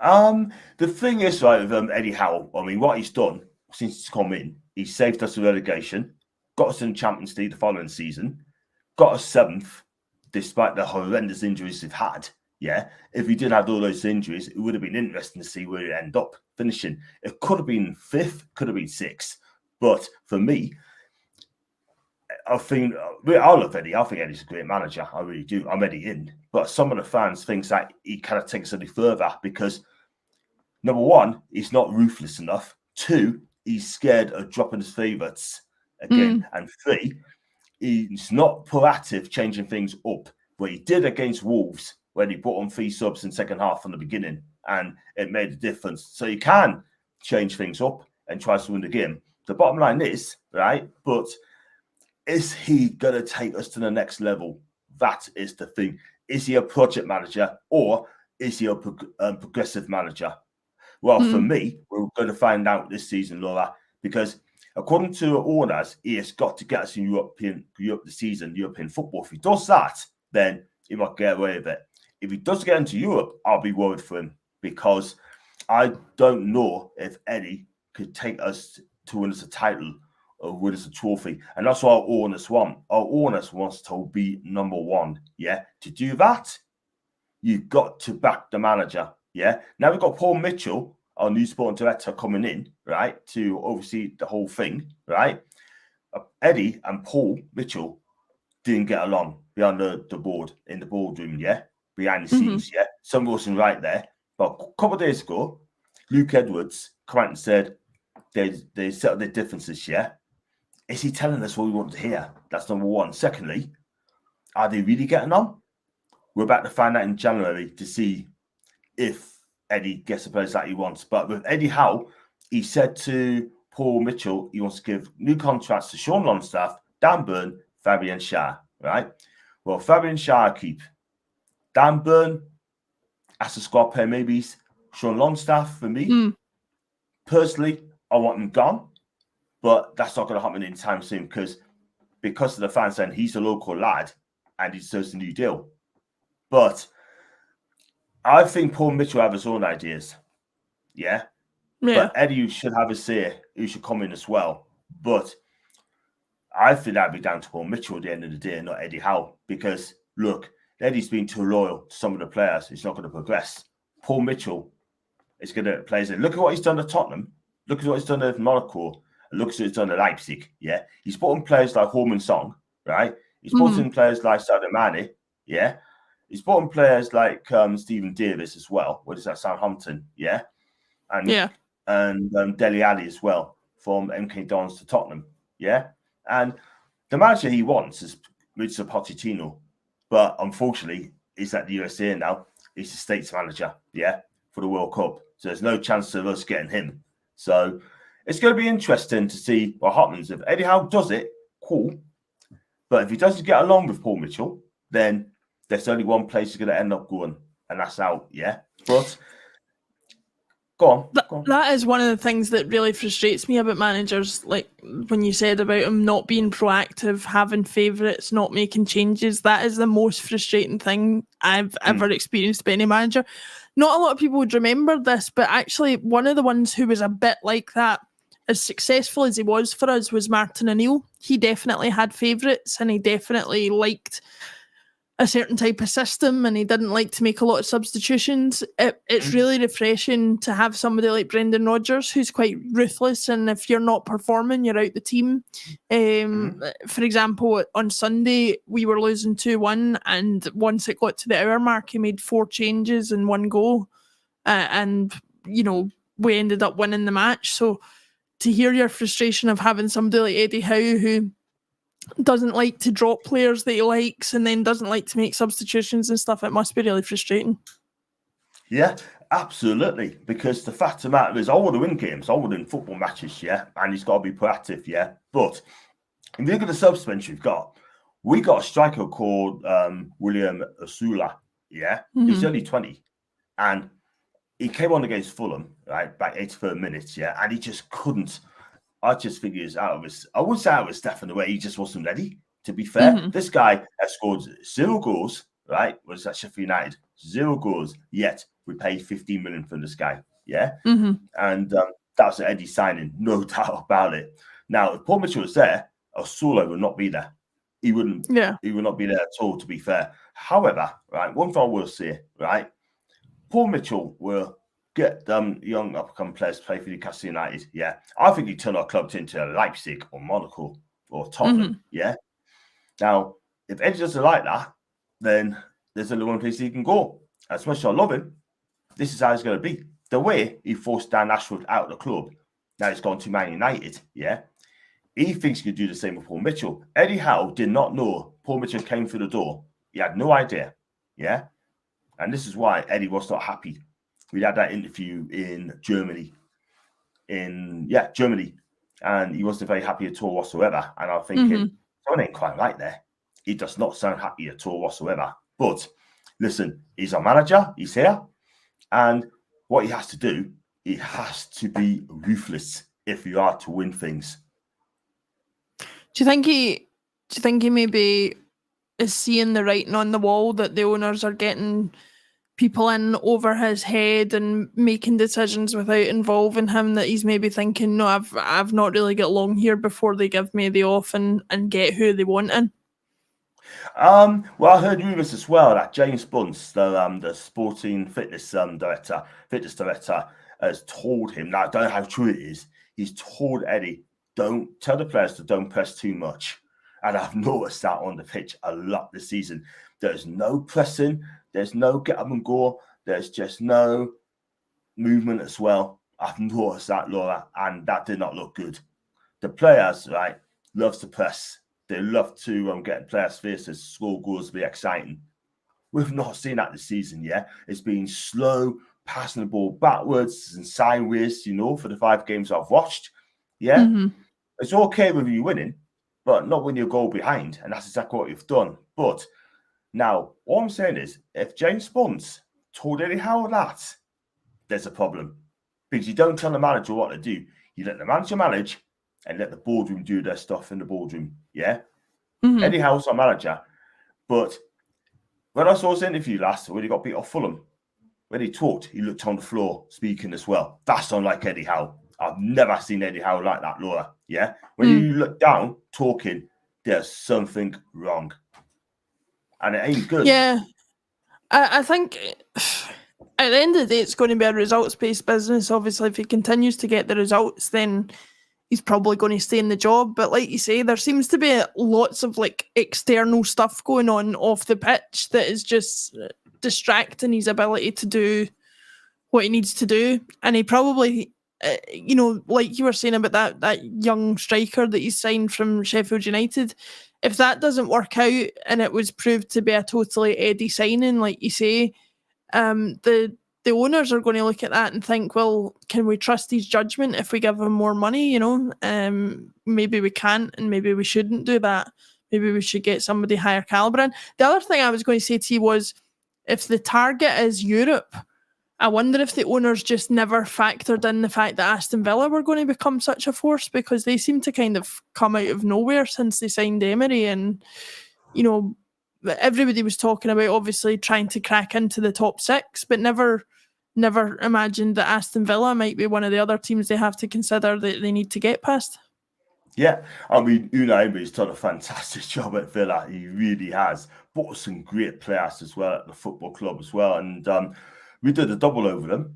The thing is, right, with Eddie Howe, I mean, what he's done since he's come in, he saved us a relegation, got us in Champions League the following season, got us 7th, despite the horrendous injuries we've had. Yeah, if we didn't have all those injuries, it would have been interesting to see where we end up finishing. It could have been 5th, could have been 6th. But for me, I think I love Eddie. I think Eddie's a great manager. I really do. I'm Eddie in. But some of the fans think that he kind of takes it any further because, number one, he's not ruthless enough. 2, he's scared of dropping his favourites again. And 3, he's not proactive changing things up. But he did against Wolves when he put on 3 subs in second half from the beginning, and it made a difference. So you can change things up and try to win the game. The bottom line is, right, but is he going to take us to the next level? That is the thing. Is he a project manager or is he a progressive manager? Well, for me, we're going to find out this season, Laura, because according to owners, he has got to get us in Europe this season, European football. If he does that, then he might get away with it. If he does get into Europe, I'll be worried for him because I don't know if Eddie could take us to win us a title or win us a trophy. And that's what our owners want. Our owners wants to be number one. Yeah. To do that, you've got to back the manager. Yeah. Now we've got Paul Mitchell, our new sporting director, coming in, right, to oversee the whole thing, right? Eddie and Paul Mitchell didn't get along behind the board, in the boardroom, yeah, behind the scenes, yeah. Something wasn't right there. But a couple of days ago, Luke Edwards come out and said they settled their differences, yeah. Is he telling us what we want to hear? That's number one. Secondly, are they really getting on? We're about to find out in January to see if Eddie gets the players that he wants. But with Eddie Howe, he said to Paul Mitchell he wants to give new contracts to Sean Longstaff, Dan Burn, Fabian Schär, right? Well, Fabian Schär keep. Dan Burn has a squad pair, maybe. Sean Longstaff, for me, personally, I want him gone. But that's not going to happen anytime soon because of the fans saying he's a local lad and he deserves a new deal. But I think Paul Mitchell have his own ideas. Yeah. But Eddie should have a say who should come in as well. But I think that'd be down to Paul Mitchell at the end of the day, not Eddie Howe. Because look, Eddie's been too loyal to some of the players. He's not going to progress. Paul Mitchell is going to play. Look at what he's done at Tottenham. Look at what he's done at Monaco. And look at what he's done at Leipzig. Yeah. He's put in players like Holman Song, right? He's put in players like Sadio Mane. Yeah. He's brought in players like Stephen Davis as well. What is that? Southampton, yeah, and Dele Alli as well from MK Dons to Tottenham, yeah. And the manager he wants is Mauricio Pochettino, but unfortunately, he's at the USA now. He's the States manager, yeah, for the World Cup. So there's no chance of us getting him. So it's going to be interesting to see what happens. If Eddie Howe does it, cool. But if he doesn't get along with Paul Mitchell, then there's only one place he's going to end up going, and that's out, yeah? But go on. That is one of the things that really frustrates me about managers, like when you said about him not being proactive, having favourites, not making changes. That is the most frustrating thing I've ever experienced by any manager. Not a lot of people would remember this, but actually one of the ones who was a bit like that, as successful as he was for us, was Martin O'Neill. He definitely had favourites and he definitely liked a certain type of system and he didn't like to make a lot of substitutions. It's really refreshing to have somebody like Brendan Rodgers who's quite ruthless, and if you're not performing, you're out the team. For example, on Sunday, we were losing 2-1 and once it got to the hour mark, he made 4 changes in one goal and, you know, we ended up winning the match. So to hear your frustration of having somebody like Eddie Howe who doesn't like to drop players that he likes and then doesn't like to make substitutions and stuff, it must be really frustrating. Yeah, absolutely. Because the fact of the matter is, I want to win games, I want to win football matches, yeah, and he's got to be proactive, yeah. But if you look at the subs bench we got a striker called William Osula, yeah. He's only 20, and he came on against Fulham, right, back 83 minutes, yeah, and he just couldn't. I just think he was out of his, I wouldn't say out of his depth in the way, he just wasn't ready, to be fair. This guy has scored 0 goals, right? Was that Sheffield United? 0 goals, yet we paid 15 million for this guy, yeah? And that's an Eddie signing, no doubt about it. Now, if Paul Mitchell was there, Osula would not be there. He would not be there at all, to be fair. However, right, one thing I will say, right, Paul Mitchell will get young up-and-coming players to play for Newcastle United, yeah. I think he turned our club into Leipzig or Monaco or Tottenham, yeah. Now, if Eddie doesn't like that, then there's only one place he can go. As much as I love him, this is how it's going to be. The way he forced Dan Ashford out of the club, now he's gone to Man United, yeah. He thinks he could do the same with Paul Mitchell. Eddie Howe did not know Paul Mitchell came through the door. He had no idea, yeah. And this is why Eddie was not happy. We had that interview in Germany, Germany, and he wasn't very happy at all whatsoever. And I'm thinking, something ain't quite right there. He does not sound happy at all whatsoever. But listen, he's our manager. He's here. And what he has to do, he has to be ruthless if you are to win things. Do you think he maybe is seeing the writing on the wall that the owners are getting people in over his head and making decisions without involving him, that he's maybe thinking, no, I've not really got long here before they give me the off and get who they want in? Well, I heard rumours as well that James Bunce, the sporting fitness director, has told him, now I don't know how true it is, he's told Eddie, don't tell the players to don't press too much. And I've noticed that on the pitch a lot this season. There's no pressing, there's no get up and go, there's just no movement as well. I've noticed that, Laura, and that did not look good. The players, right, loves to press. They love to get players' faces, score goals, be exciting. We've not seen that this season, yeah? It's been slow, passing the ball backwards and sideways, for the 5 games I've watched. Yeah? Mm-hmm. It's okay with you winning, but not when you go behind, and that's exactly what you've done. But now, all I'm saying is, if James Bunce told Eddie Howe that, there's a problem. Because you don't tell the manager what to do. You let the manager manage and let the boardroom do their stuff in the boardroom. Yeah? Mm-hmm. Eddie Howe's our manager. But when I saw his interview last, when he got beat off Fulham, when he talked, he looked on the floor speaking as well. That's unlike Eddie Howe. I've never seen Eddie Howe like that, Laura. Yeah? When you look down, talking, there's something wrong. And it ain't good. Yeah. I think at the end of the day, it's going to be a results-based business. Obviously, if he continues to get the results, then he's probably going to stay in the job. But like you say, there seems to be lots of external stuff going on off the pitch that is just distracting his ability to do what he needs to do. And he probably, like you were saying about that young striker that he's signed from Sheffield United, if that doesn't work out and it was proved to be a totally Eddie signing, like you say, the owners are going to look at that and think, well, can we trust his judgment if we give him more money? Maybe we can't, and maybe we shouldn't do that. Maybe we should get somebody higher caliber in. The other thing I was going to say to you was, if the target is Europe, I wonder if the owners just never factored in the fact that Aston Villa were going to become such a force, because they seem to kind of come out of nowhere since they signed Emery. And, everybody was talking about obviously trying to crack into the top 6, but never imagined that Aston Villa might be one of the other teams they have to consider that they need to get past. Yeah, I mean, Unai Emery's done a fantastic job at Villa. He really has. Bought some great players as well at the football club as well. And we did a double over them.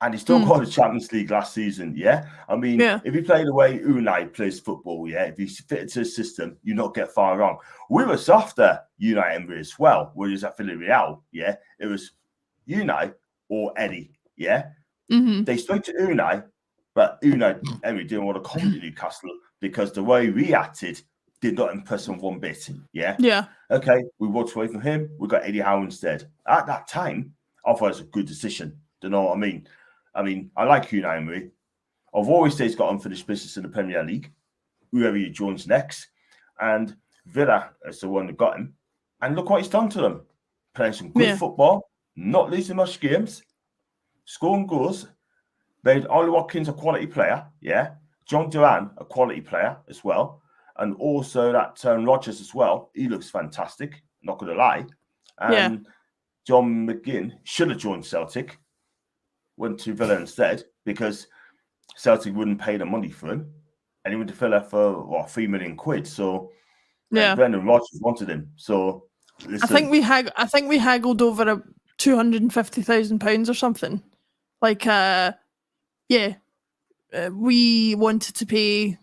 And he still got the Champions League last season, yeah? I mean, if you play the way Unai plays football, yeah, if you fit into the system, you not get far wrong. We were after Unai Emery as well, when he was at Villarreal, yeah? It was Unai or Eddie, yeah? Mm-hmm. They spoke to Unai, but Unai Emery didn't want to come to Newcastle because the way he reacted did not impress him one bit, yeah? Yeah. Okay, we walked away from him. We got Eddie Howe instead. At that time, I thought it was a good decision. Do you know what I mean? I like Unai Emery. I've always said he's got unfinished business in the Premier League, whoever he joins next. And Villa is the one that got him. And look what he's done to them. Playing some good football, not losing much games, scoring goals, made Ollie Watkins a quality player, yeah. John Duran, a quality player as well. And also that Rodgers as well. He looks fantastic, not going to lie. And John McGinn should have joined Celtic. Went to Villa instead because Celtic wouldn't pay the money for him, and he went to Villa for £3 million. So Brendan Rodgers wanted him. So listen, I think we haggled over £250,000 or something. We wanted to pay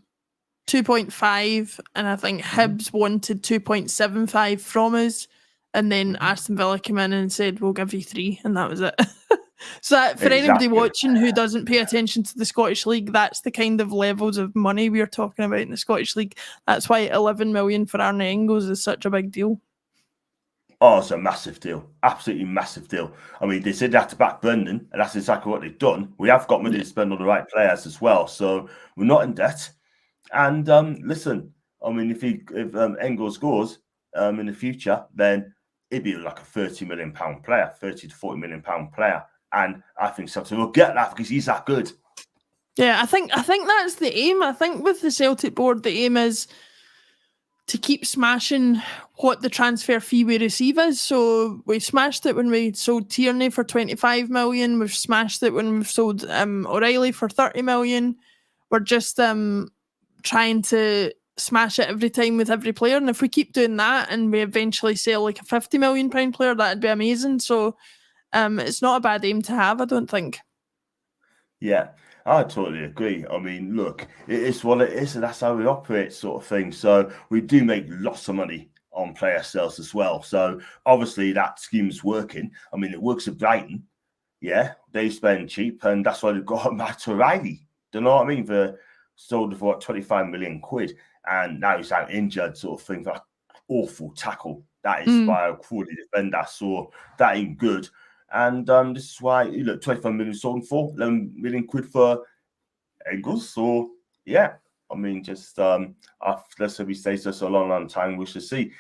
2.5, and I think Hibs wanted 2.75 from us, and then Aston Villa came in and said, "We'll give you 3," and that was it. So that, for anybody watching who doesn't pay attention to the Scottish League, that's the kind of levels of money we're talking about in the Scottish League. That's why 11 million for Arne Engels is such a big deal. Oh, it's a massive deal. Absolutely massive deal. I mean, they said they had to back Brendan, and that's exactly what they've done. We have got money to spend on the right players as well, so we're not in debt. And listen, I mean, if Engels goes, in the future, then it'd be like a £30 million player, £30 to £40 million player. And I think Celtic will get that because he's that good. Yeah, I think that's the aim. I think with the Celtic board, the aim is to keep smashing what the transfer fee we receive is. So we smashed it when we sold Tierney for 25 million. We've smashed it when we've sold O'Reilly for 30 million. We're just trying to smash it every time with every player. And if we keep doing that and we eventually sell like a £50 million player, that'd be amazing. So it's not a bad aim to have, I don't think. Yeah, I totally agree. I mean, look, it is what it is, and that's how we operate, sort of thing. So we do make lots of money on player sales as well. So obviously that scheme's working. I mean, it works at Brighton. Yeah, they spend cheap, and that's why they've got Matt O'Reilly. Do you know what I mean? For sold for what, 25 million quid, and now he's out injured, sort of thing. That awful tackle. That is by a quality defender. So that ain't good. And this is why you look 25 million sold for 11 million quid for Engels. So yeah, I mean, just let's say we stay so long time, we shall see.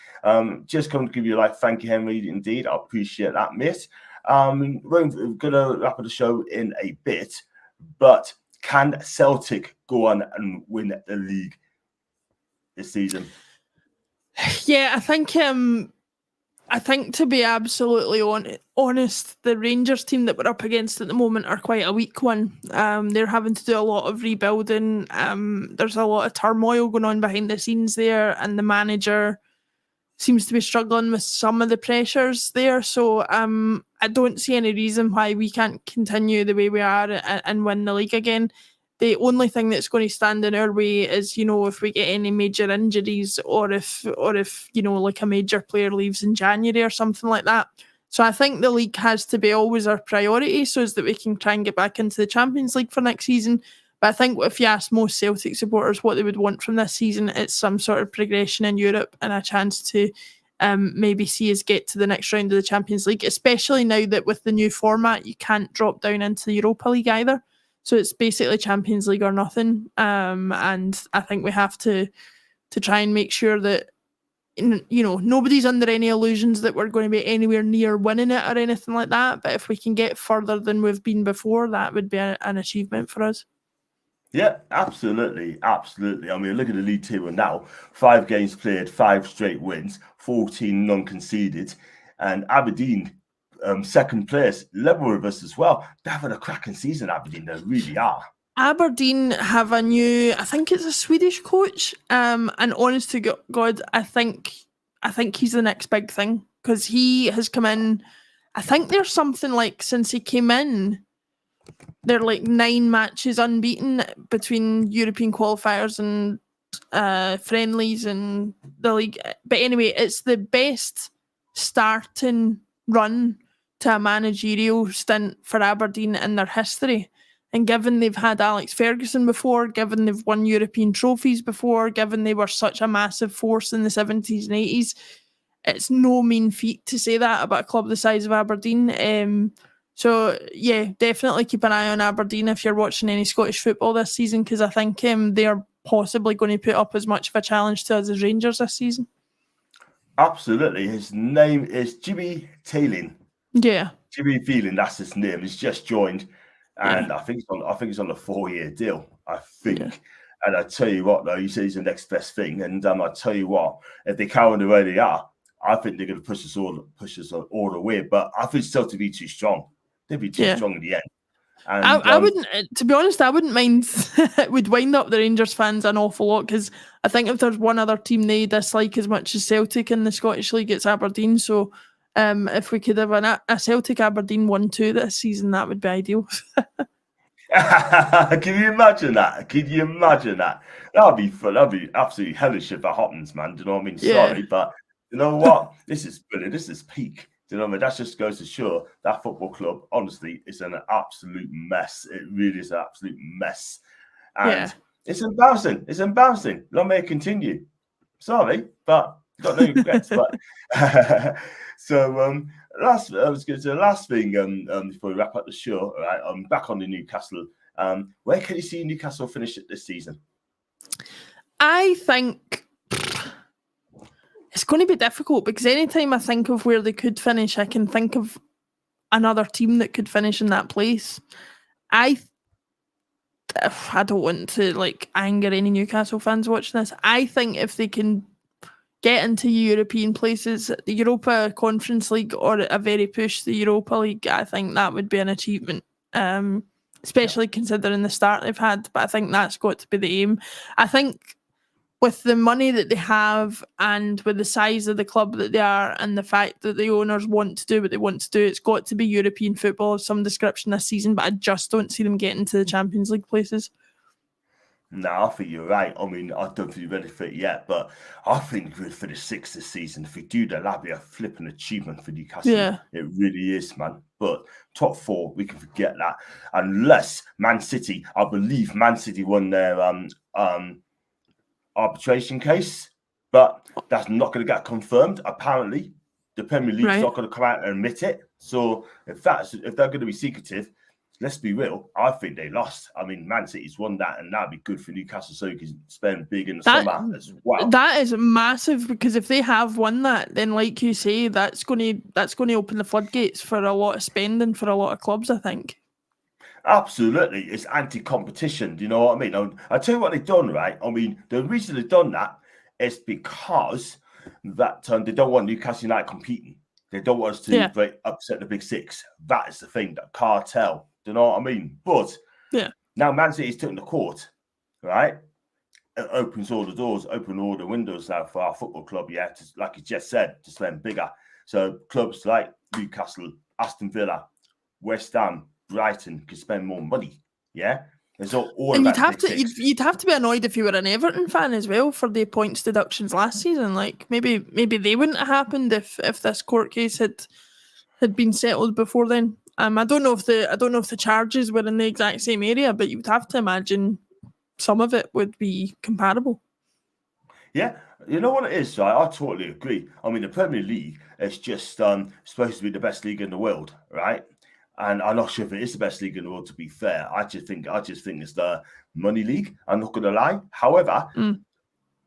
Just come to give you thank you, Henry. Indeed, I appreciate that, mate. We're gonna wrap up the show in a bit, but can Celtic go on and win the league this season? Yeah, I think to be absolutely honest, the Rangers team that we're up against at the moment are quite a weak one. They're having to do a lot of rebuilding. There's a lot of turmoil going on behind the scenes there, and the manager seems to be struggling with some of the pressures there. So I don't see any reason why we can't continue the way we are and win the league again. The only thing that's going to stand in our way is, if we get any major injuries or if like a major player leaves in January or something like that. So I think the league has to be always our priority so as that we can try and get back into the Champions League for next season. But I think if you ask most Celtic supporters what they would want from this season, it's some sort of progression in Europe and a chance to maybe see us get to the next round of the Champions League, especially now that with the new format, you can't drop down into the Europa League either. So it's basically Champions League or nothing. And I think we have to try and make sure that, nobody's under any illusions that we're going to be anywhere near winning it or anything like that. But if we can get further than we've been before, that would be an achievement for us. Yeah, absolutely. Absolutely. I mean, look at the league table now. 5 games played, 5 straight wins, 14 non-conceded. And Aberdeen, second place, level with us as well. They're having a cracking season, Aberdeen. They really are. Aberdeen have a new, I think it's a Swedish coach. And honest to God, I think he's the next big thing because he has come in. I think there's something like since he came in, they're like 9 matches unbeaten between European qualifiers and friendlies and the league. But anyway, it's the best starting run to a managerial stint for Aberdeen in their history. And given they've had Alex Ferguson before, given they've won European trophies before, given they were such a massive force in the 70s and 80s, it's no mean feat to say that about a club the size of Aberdeen. So, yeah, definitely keep an eye on Aberdeen if you're watching any Scottish football this season, because I think they're possibly going to put up as much of a challenge to us as Rangers this season. Absolutely. His name is Jimmy Taylin. Yeah. Jimmy Feeling, that's his name. He's just joined, and I think he's on a 4-year deal. I think. Yeah. And I tell you what, though, he says he's the next best thing. And I tell you what, if they carry on the way they are, I think they're going to push us all the way. But I think still to be too strong. They'd be too strong in the end. And, I wouldn't, to be honest, I wouldn't mind. It would wind up the Rangers fans an awful lot because I think if there's one other team they dislike as much as Celtic in the Scottish League, it's Aberdeen. So if we could have a Celtic Aberdeen 1-2 this season, that would be ideal. Can you imagine that? That'd be fun. That'd be absolutely hellish if that happens, man. Do you know what I mean? Yeah. Sorry, but you know what? This is brilliant. This is peak. Do you know what I mean? That just goes to show that football club, honestly, is an absolute mess. It really is an absolute mess. And it's embarrassing. It's embarrassing. Long may it continue. Sorry, but got no regrets. But so last thing before we wrap up the show, right? I'm back on the Newcastle. Where can you see Newcastle finish it this season? I think It's going to be difficult because anytime I think of where they could finish, I can think of another team that could finish in that place. I don't want to like anger any Newcastle fans watching this. I think if they can get into European places, the Europa Conference League or a very push the Europa League, I think that would be an achievement. Especially considering the start they've had. But I think that's got to be the aim. I think with the money that they have and with the size of the club that they are and the fact that the owners want to do what they want to do, it's got to be European football of some description this season, but I just don't see them getting to the Champions League places. No, I think you're right. I mean, I don't think you're ready for it yet, but I think we'd finish 6th this season. If we do that, that'd be a flipping achievement for Newcastle. Yeah. It really is, man. But top 4, we can forget that. Unless Man City, I believe Man City won their arbitration case, but that's not going to get confirmed. Apparently, the Premier League's not going to come out and admit it. So if they're going to be secretive, let's be real, I think they lost. I mean, Man City's won that, and that'd be good for Newcastle so you can spend big in the summer as well. That is massive because if they have won that, then like you say, that's going to open the floodgates for a lot of spending for a lot of clubs, I think. Absolutely. It's anti-competition. Do you know what I mean? I'll tell you what they've done, right? I mean, the reason they've done that is because that they don't want Newcastle United competing. They don't want us to upset the big 6. That is the thing, that cartel. Do you know what I mean? But now Man City's taking the court, right? It opens all the doors, open all the windows now for our football club, like you just said, to spend bigger. So clubs like Newcastle, Aston Villa, West Ham, Brighton can spend more money, It's all and about you'd have to be annoyed if you were an Everton fan as well for the points deductions last season. Like maybe they wouldn't have happened if this court case had been settled before then. I don't know if the charges were in the exact same area, but you'd have to imagine some of it would be comparable. Yeah, you know what it is, right? I totally agree. I mean, the Premier League is just supposed to be the best league in the world, right? And I'm not sure if it is the best league in the world, to be fair. I just think it's the money league. I'm not going to lie. However,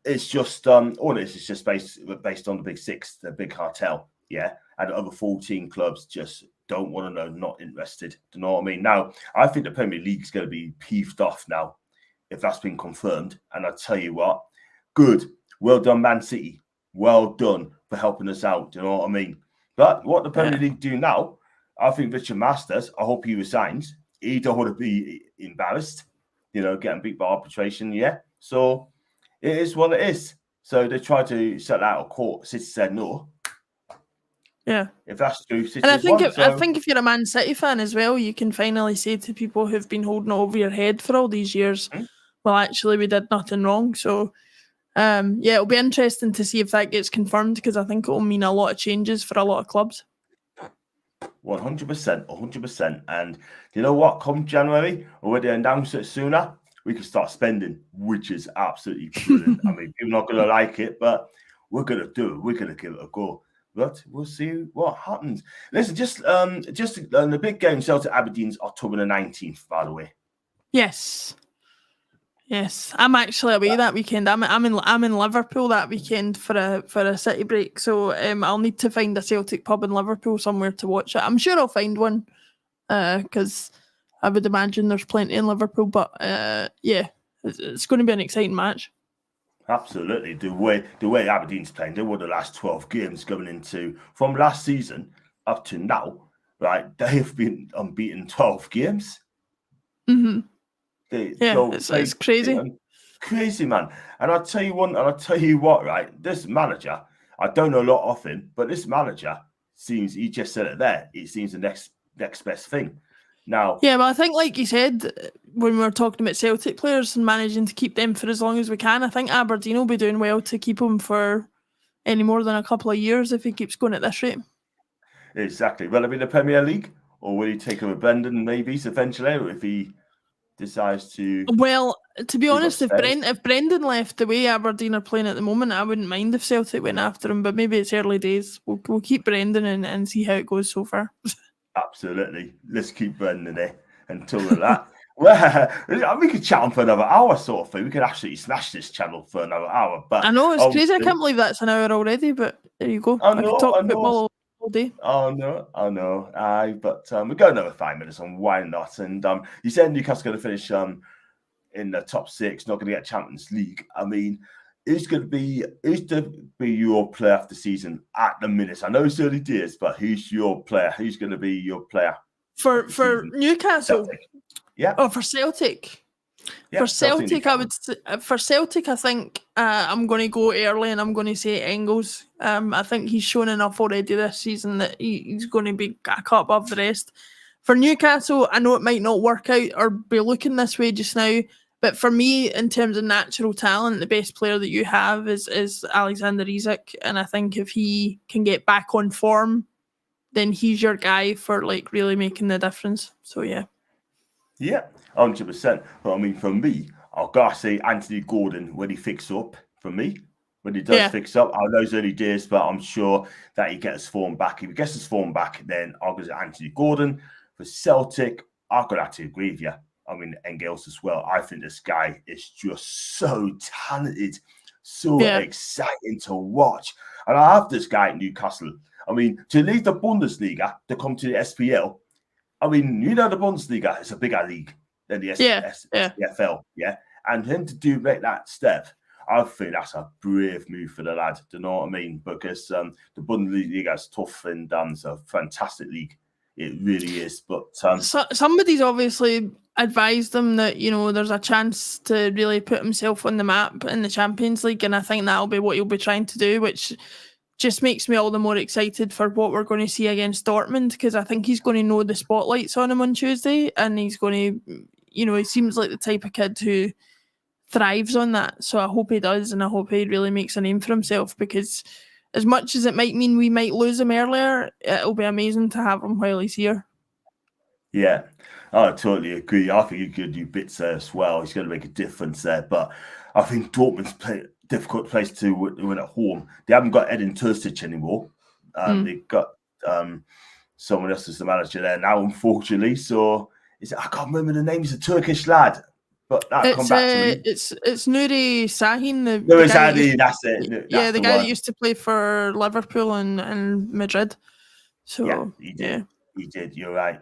it's just all this is just based on the big 6, the big cartel, and the other 14 clubs just don't want to know, not interested. Do you know what I mean? Now, I think the Premier League's going to be peeved off now if that's been confirmed. And I tell you what, good, well done, Man City, well done for helping us out. Do you know what I mean? But what the Premier League do now? I think Richard Masters, I hope he resigns. He don't want to be embarrassed, getting beat by arbitration, So it is what it is. So they tried to settle out of court. City said no. Yeah. If that's true, City and I think if you're a Man City fan as well, you can finally say to people who've been holding it over your head for all these years, well, actually, we did nothing wrong. So, it'll be interesting to see if that gets confirmed because I think it will mean a lot of changes for a lot of clubs. 100%. And you know what? Come January, or when they announce it sooner, we can start spending, which is absolutely brilliant. I mean, people are not going to like it, but we're going to do it. We're going to give it a go. But we'll see what happens. Listen, just the big game, Celtic Aberdeen's October the 19th, by the way. Yes, I'm actually away that weekend. I'm in Liverpool that weekend for a city break. So I'll need to find a Celtic pub in Liverpool somewhere to watch it. I'm sure I'll find one because I would imagine there's plenty in Liverpool. But it's going to be an exciting match. Absolutely. The way Aberdeen's playing, they won the last 12 games going into from last season up to now, right? They've been unbeaten 12 games. Mm-hmm. It's crazy. Crazy, man. And I'll tell you what, right? This manager, I don't know a lot of him, but this manager seems, he just said it there, it seems the next best thing. Now, yeah, well, I think, like you said, when we were talking about Celtic players and managing to keep them for as long as we can, I think Aberdeen will be doing well to keep him for any more than a couple of years if he keeps going at this rate. Exactly. Will it be the Premier League, or will he take him with Brendan maybe eventually, if he decides to? Well, to be honest, if Brendan left the way Aberdeen are playing at the moment, I wouldn't mind if Celtic went after him, but maybe it's early days. We'll keep Brendan and see how it goes so far. Absolutely. Let's keep Brendan there until that. Well, we could chat on for another hour, sort of thing. We could absolutely smash this channel for another hour. But I know, it's crazy. I can't believe that's an hour already, but there you go. I could talk football all day. Oh no. Aye, but we got another 5 minutes on, why not? And you said Newcastle going to finish in the top 6, not going to get Champions League. I mean, who's to be your player of the season at the minute? I know it's early days, but who's your player? Who's going to be your player for Newcastle? Celtic. Yeah. Oh, for Celtic. Yeah, for Celtic, I think I'm going to go early, and I'm going to say Engels. I think he's shown enough already this season that he's going to be a cut above the rest. For Newcastle, I know it might not work out or be looking this way just now, but for me, in terms of natural talent, the best player that you have is Alexander Isak, and I think if he can get back on form, then he's your guy for like really making the difference. So yeah. Yeah, 100%. But I mean, for me, I've got to say Anthony Gordon when he fixes up. For me, when he does fix up, I know it's early days, but I'm sure that he gets his form back. If he gets his form back, then I'll go to Anthony Gordon. For Celtic, I've got to agree with you. I mean, Engels as well. I think this guy is just so talented, so exciting to watch. And I have this guy at Newcastle. I mean, to leave the Bundesliga to come to the SPL, I mean, you know, the Bundesliga is a bigger league than the SPFL, and him to make that step, I think that's a brave move for the lad. Do you know what I mean? Because the Bundesliga is tough and it's a fantastic league. It really is. But somebody's obviously advised him that, you know, there's a chance to really put himself on the map in the Champions League, and I think that'll be what he'll be trying to do, which just makes me all the more excited for what we're going to see against Dortmund, because I think he's going to know the spotlight's on him on Tuesday, and he's going to, you know, he seems like the type of kid who thrives on that. So I hope he does, and I hope he really makes a name for himself, because as much as it might mean we might lose him earlier, it'll be amazing to have him while he's here. Yeah, I totally agree. I think he could do bits there as well. He's going to make a difference there. But I think Dortmund's difficult place to win at home. They haven't got Edin Terzic anymore. They've got someone else as the manager there now, unfortunately. So I can't remember the name. He's a Turkish lad. But that come back to me. It's Nuri Sahin. Nuri Sahin, that's it. That's the guy that used to play for Liverpool and Madrid. So yeah, he did. He did. You're right.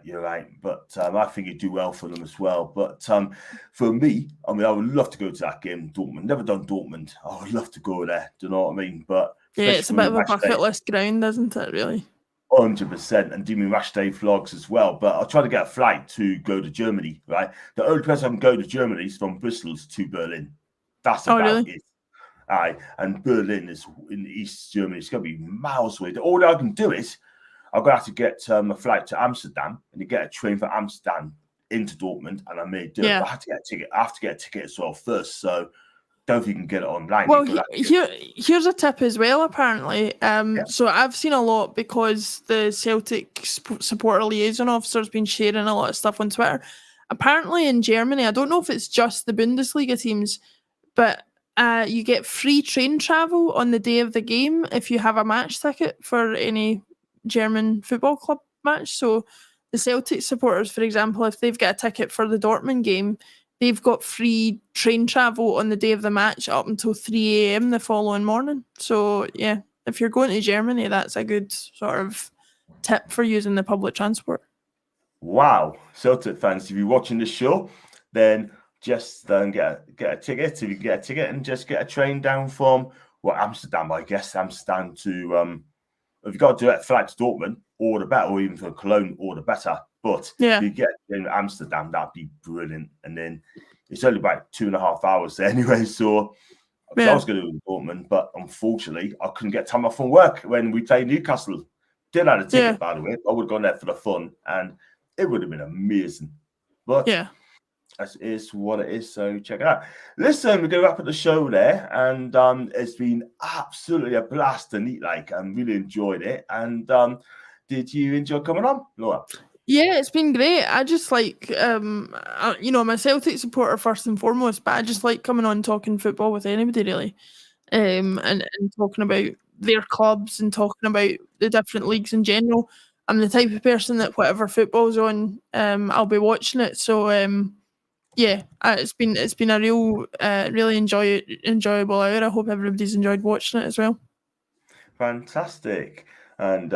But I think he'd do well for them as well. But for me, I mean, I would love to go to that game, Dortmund. Never done Dortmund. I would love to go there. Do you know what I mean? But yeah, it's a bit of a bucket list ground, isn't it? Really. 100%, and do me MatchDay vlogs as well. But I'll try to get a flight to go to Germany. Right, the only place I can go to Germany is from Brussels to Berlin. That's about it. Aye, and Berlin is in East Germany. It's going to be miles away. All I can do is I'm going to have to get a flight to Amsterdam and to get a train from Amsterdam into Dortmund, and I may do it. But I have to get a ticket. I have to get a ticket as well first. So don't think you can get it online. Well, here's a tip as well, apparently. So I've seen a lot, because the Celtic supporter liaison officer has been sharing a lot of stuff on Twitter. Apparently in Germany, I don't know if it's just the Bundesliga teams, but you get free train travel on the day of the game if you have a match ticket for any German football club match. So the Celtic supporters, for example, if they've got a ticket for the Dortmund game, they've got free train travel on the day of the match up until 3 a.m. the following morning. So, yeah, if you're going to Germany, that's a good sort of tip for using the public transport. Wow. Celtic fans, if you're watching this show, then just get a ticket. If you get a ticket, and just get a train down from, Amsterdam, I guess. Amsterdam to, if you've got to do a flight to Dortmund, all the better, or even for Cologne, all the better. But if you get in Amsterdam, that'd be brilliant. And then it's only about 2.5 hours there anyway. So I was going to do Dortmund, but unfortunately, I couldn't get time off from work when we played Newcastle. Didn't have a ticket, by the way. I would have gone there for the fun, and it would have been amazing. But that is what it is. So check it out. Listen, we're going to wrap up the show there, and it's been absolutely a blast to meet. I really enjoyed it. And did you enjoy coming on, Laura? Yeah, it's been great. I just like, I'm a Celtic supporter first and foremost, but I just like coming on talking football with anybody, really, and talking about their clubs and talking about the different leagues in general. I'm the type of person that whatever football's on, I'll be watching it. So, yeah, it's been a real really enjoyable hour. I hope everybody's enjoyed watching it as well. Fantastic. And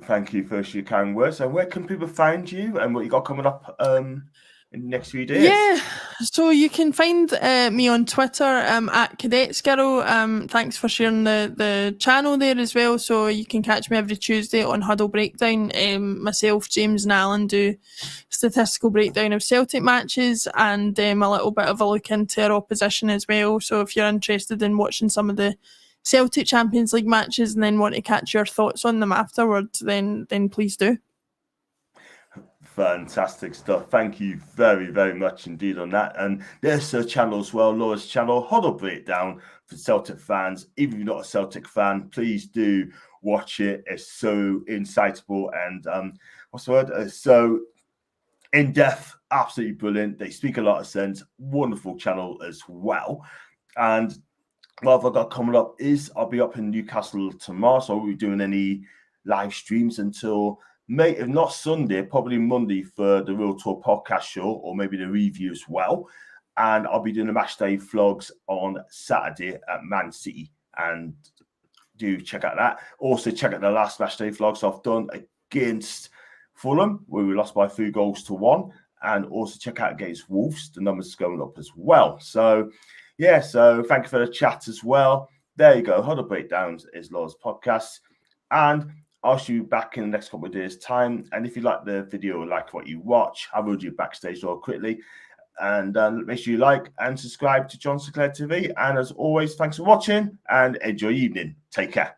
thank you for your kind words. And where can people find you and what you got coming up in the next few days? Yeah, so you can find me on Twitter at Cadetsgirl. Thanks for sharing the channel there as well. So you can catch me every Tuesday on Huddle Breakdown. Myself, James and Alan do statistical breakdown of Celtic matches and a little bit of a look into our opposition as well. So if you're interested in watching some of the Celtic Champions League matches and then want to catch your thoughts on them afterwards, then please do. Fantastic stuff. Thank you very, very much indeed on that. And there's her channel as well, Laura's channel, Huddle Breakdown for Celtic fans. Even if you're not a Celtic fan, please do watch it. It's so insightful and what's the word? So in-depth, absolutely brilliant. They speak a lot of sense. Wonderful channel as well. And what I've got coming up is I'll be up in Newcastle tomorrow, so I won't be doing any live streams until if not Sunday, probably Monday for the Real Tour podcast show, or maybe the review as well. And I'll be doing the MatchDay vlogs on Saturday at Man City, and do check out that. Also check out the last MatchDay vlogs I've done against Fulham, where we lost by 3-1, and also check out against Wolves. The numbers are going up as well. So yeah, so thank you for the chat as well. There you go. Huddle Breakdowns is Laura's podcast. And I'll see you back in the next couple of days' time. And if you like the video, like what you watch, I will do backstage door quickly. And make sure you like and subscribe to Sinclair TV. And as always, thanks for watching and enjoy your evening. Take care.